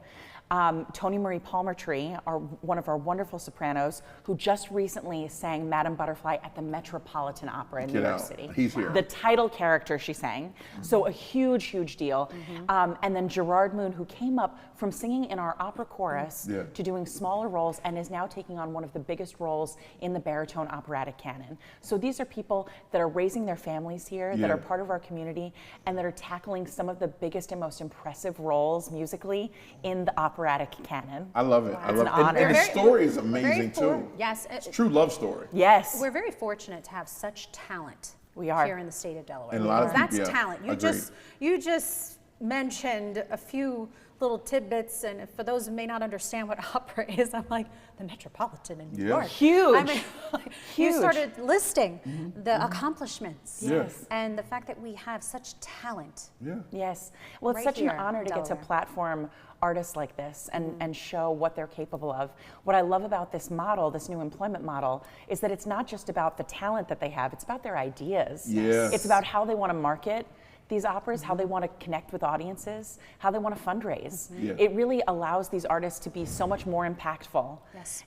Toni Marie Palmertree, one of our wonderful sopranos, who just recently sang Madame Butterfly at the Metropolitan Opera in New York City. He's here. The title character she sang. So a huge, huge deal. And then Gerard Moon, who came up from singing in our opera chorus to doing smaller roles and is now taking on one of the biggest roles in the baritone operatic canon. So these are people that are raising their families here, that are part of our community, and that are tackling some of the biggest and most impressive roles musically in the operatic canon. I love it. Wow. I love it. And the story is amazing too. Yes. It's a true love story. Yes. We're very fortunate to have such talent we are here in the state of Delaware. And a lot of people, that's talent. You just mentioned a few little tidbits, and for those who may not understand what opera is, I'm like, the Metropolitan in New York. Huge. I mean, you started listing the accomplishments. Yes. And the fact that we have such talent. Yes. Well, it's Right such an here in honor to get to Delaware. platform artists like this and show what they're capable of. What I love about this model, this new employment model, is that it's not just about the talent that they have, it's about their ideas. Yes. It's about how they want to market these operas, how they want to connect with audiences, how they want to fundraise. It really allows these artists to be so much more impactful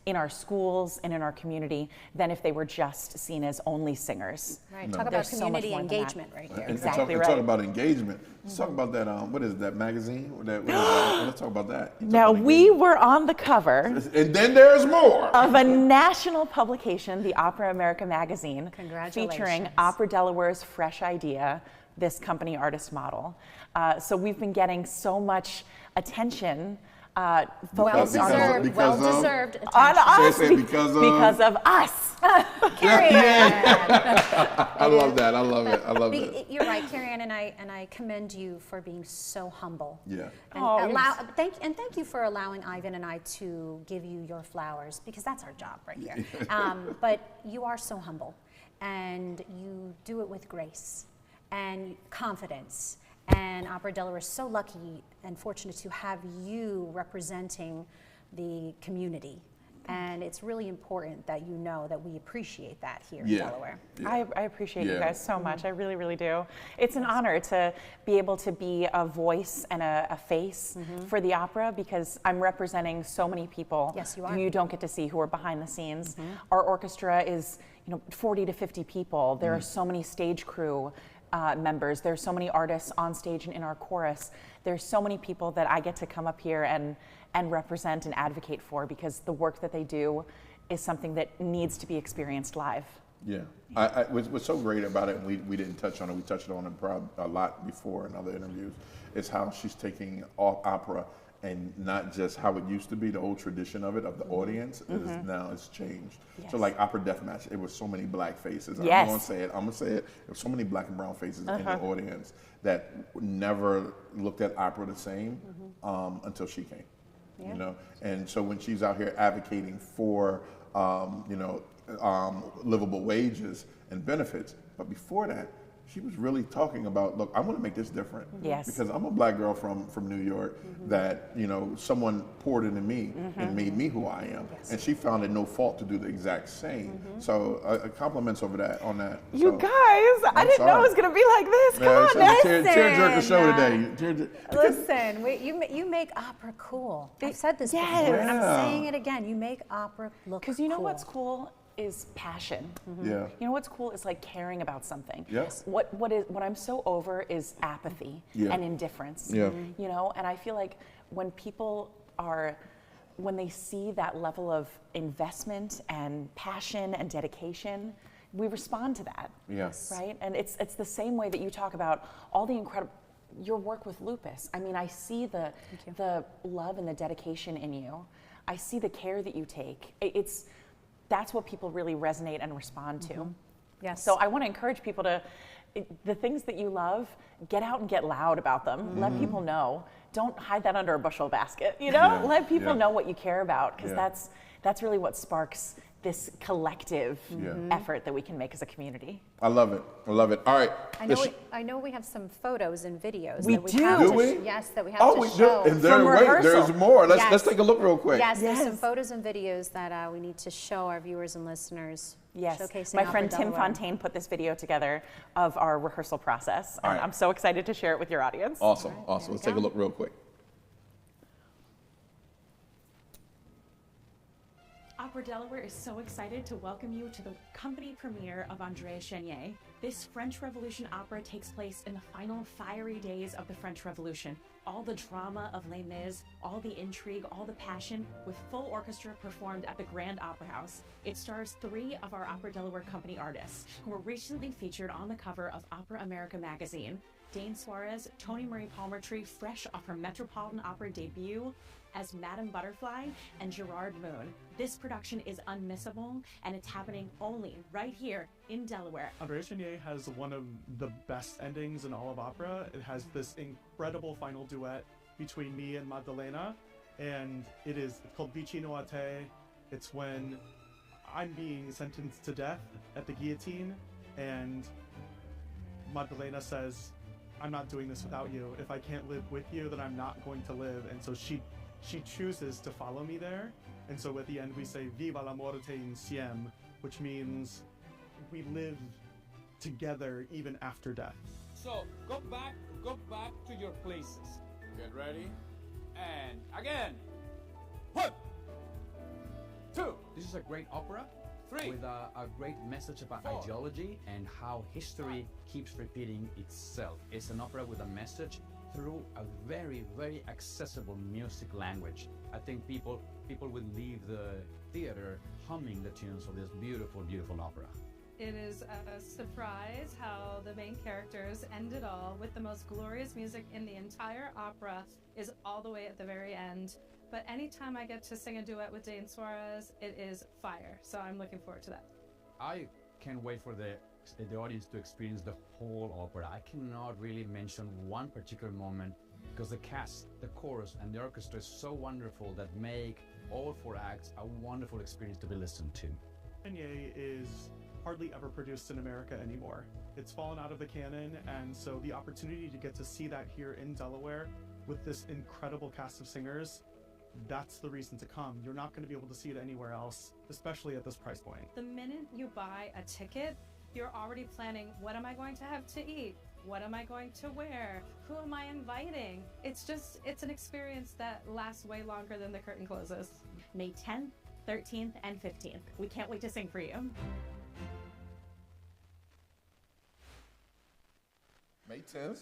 in our schools and in our community than if they were just seen as only singers. Right. Talk about community engagement right here. Exactly and right. talk about engagement. Let's talk about that. What is that magazine? What is that? Let's talk about that. Now, we were on the cover. And then there's more. Of a national publication, the Opera America magazine. Congratulations. Featuring OperaDelaware's fresh idea, this company artist model. So we've been getting so much attention. Well-deserved attention. On us because of us. Kerriann. I love that. I love it. I love it. You're right, Kerriann, and I commend you for being so humble. Yeah. And thank you for allowing Ivan and I to give you your flowers, because that's our job right here. But you are so humble, and you do it with grace and confidence. And Opera Delaware is so lucky and fortunate to have you representing the community. And it's really important that you know that we appreciate that here in Delaware. I appreciate you guys so much. I really, really do. It's an honor to be able to be a voice and a face for the opera, because I'm representing so many people who you don't get to see, who are behind the scenes. Our orchestra is 40 to 50 people. There are so many stage crew members. There's so many artists on stage and in our chorus. There's so many people that I get to come up here and represent and advocate for, because the work that they do is something that needs to be experienced live. Yeah, what's so great about it, and we didn't touch on it, we touched on it a lot before in other interviews, is how she's taking opera and not just how it used to be, the old tradition of it, of the audience, is now it's changed. So like Opera Death Match, it was so many black faces. I'm gonna say it. There were so many black and brown faces in the audience that never looked at opera the same until she came. You know, and so when she's out here advocating for livable wages and benefits, but before that, she was really talking about, look, I want to make this different. Yes. Because I'm a black girl from New York that, someone poured into me and made me who I am. Yes. And she found it no fault to do the exact same. So compliments on that. You guys, I didn't know it was going to be like this. Come on, tearjerker show today. Listen, you make opera cool. I've said this before, and I'm saying it again. You make opera look cool. Because you know what's cool is passion. Yeah. You know what's cool is like caring about something. Yes. What I'm so over is apathy and indifference. Yeah. And I feel like when people when they see that level of investment and passion and dedication, we respond to that. Yes. Right? And it's the same way that you talk about all the incredible your work with Lupus. I mean, I see the love and the dedication in you. I see the care that you take. That's what people really resonate and respond to. Yes. So I want to encourage people the things that you love, get out and get loud about them. Let people know. Don't hide that under a bushel basket, Let people know what you care about, because that's really what sparks this collective effort that we can make as a community. I love it. All right. I know we have some photos and videos. We that we do. have Do to we? Yes, that we have to show. And there's more. Let's take a look real quick. Yes, there's some photos and videos that we need to show our viewers and listeners. Yes, Showcasing my friend Opera Tim Delaware. Fontaine put this video together of our rehearsal process, and right. I'm so excited to share it with your audience. Awesome. Let's take a look real quick. Delaware is so excited to welcome you to the company premiere of André Chenier. This French Revolution opera takes place in the final fiery days of the French Revolution. All the drama of Les Mis, all the intrigue, all the passion, with full orchestra performed at the Grand Opera House. It stars 3 of our Opera Delaware company artists, who were recently featured on the cover of Opera America magazine. Dane Suarez, Toni Marie Palmertree, fresh off her Metropolitan Opera debut as Madame Butterfly, and Gerard Moon. This production is unmissable, and it's happening only right here in Delaware. André Chenier has one of the best endings in all of opera. It has this incredible final duet between me and Maddalena, and it's called Vicino a te. It's when I'm being sentenced to death at the guillotine, and Maddalena says, I'm not doing this without you. If I can't live with you, then I'm not going to live. And so she chooses to follow me there. And so at the end we say, Viva la morte insieme, which means we live together even after death. So go back to your places. Get ready. And again. 1, 2. This is a great opera. 3. With a great message about 4. ideology and how history keeps repeating itself. It's an opera with a message through a very, very accessible music language. I think people would leave the theater humming the tunes of this beautiful, beautiful opera. It is a surprise how the main characters end it all with the most glorious music in the entire opera is all the way at the very end. But anytime I get to sing a duet with Dane Suarez, it is fire. So I'm looking forward to that. I can't wait for the audience to experience the whole opera. I cannot really mention one particular moment because the cast, the chorus, and the orchestra is so wonderful that make all 4 acts a wonderful experience to be listened to. Chenier is hardly ever produced in America anymore. It's fallen out of the canon, and so the opportunity to get to see that here in Delaware with this incredible cast of singers, that's the reason to come. You're not going to be able to see it anywhere else, especially at this price point. The minute you buy a ticket, you're already planning, what am I going to have to eat? What am I going to wear? Who am I inviting? It's an experience that lasts way longer than the curtain closes. May 10th, 13th, and 15th. We can't wait to sing for you. May 10th.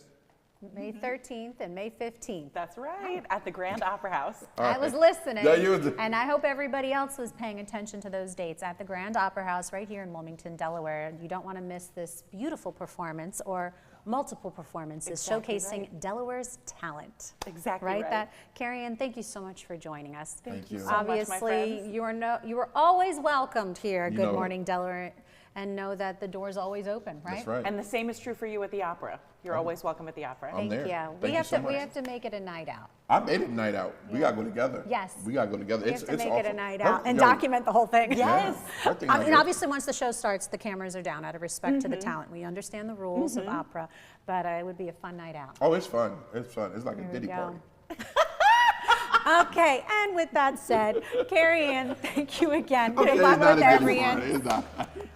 May 13th and May 15th. That's right, at the Grand Opera House. I was listening, Yeah, you was- and I hope everybody else was paying attention to those dates at the Grand Opera House right here in Wilmington, Delaware. You don't want to miss this beautiful performance or multiple performances Exactly showcasing right. Delaware's talent. Exactly right. right. That Kerriann, thank you so much for joining us. Thank you so much, my Obviously, friends. you are always welcomed here at You Good know it. Morning Delaware, and know that the door's always open, right? That's right. And the same is true for you at the opera. You're always welcome at the opera. I'm there. Yeah, Thank you so we much. have to make it a night out. I made it night out. We gotta go together. Yes. We gotta go together. We it's have to it's make awful. it a night Her- out and yo, document the whole thing. Yes. Her thing right And here. obviously, once the show starts, the cameras are down out of respect to the Mhm. talent. We understand the rules of opera, but it would be a fun night out. Oh, it's fun. It's fun. It's like There a we Diddy go. party. Okay, and with that said, Kerriann, thank you again. Okay, Good it's luck not with a Diddy Kerriann. party. It's not.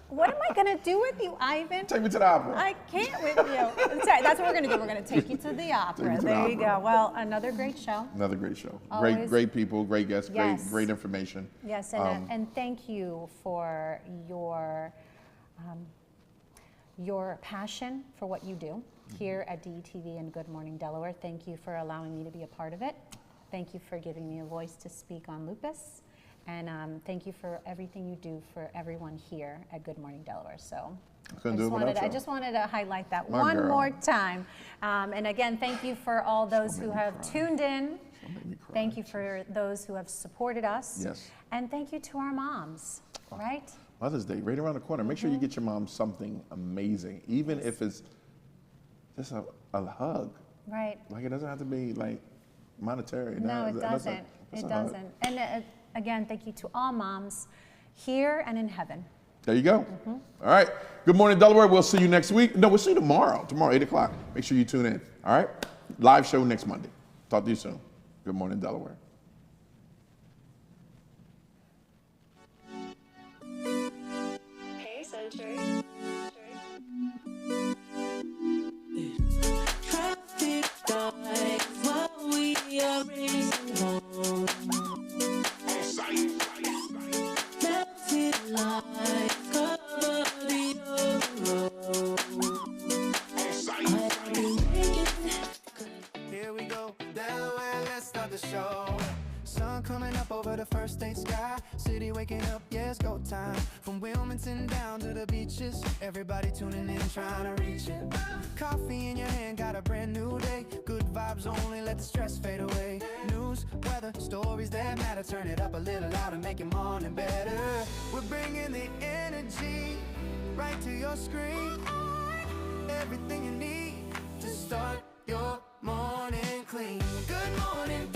What am I going to do with you, Ivan? Take me to the opera. I can't with you. That's what we're going to do. We're going to take you to the opera. Take you to the There you opera. go. Well, another great show. Another great show. Always. Great people, great guests, Yes. great information. Yes, and thank you for your passion for what you do here at DETV and Good Morning Delaware. Thank you for allowing me to be a part of it. Thank you for giving me a voice to speak on lupus. And thank you for everything you do for everyone here at Good Morning Delaware. So I just wanted to highlight that My one girl. more time. And again, thank you for all those who have tuned in. Thank you for those who have supported us. Yes. And thank you to our moms, right? Mother's Day, right around the corner. Make sure you get your mom something amazing, even if it's just a hug. Right. Like it doesn't have to be like monetary. No, it that's doesn't. that's It a hug. doesn't. And again, thank you to all moms here and in heaven. There you go. All right. Good morning, Delaware. We'll see you next week. No, we'll see you tomorrow. Tomorrow, 8 o'clock. Make sure you tune in. All right. Live show next Monday. Talk to you soon. Good morning, Delaware. Hey, Century. Traffic lights while we are racing home. vibes only, let the stress fade away. News, weather, stories that matter, turn it up a little louder, make your morning better. We're bringing the energy right to your screen. Everything you need to start your morning clean. Good morning,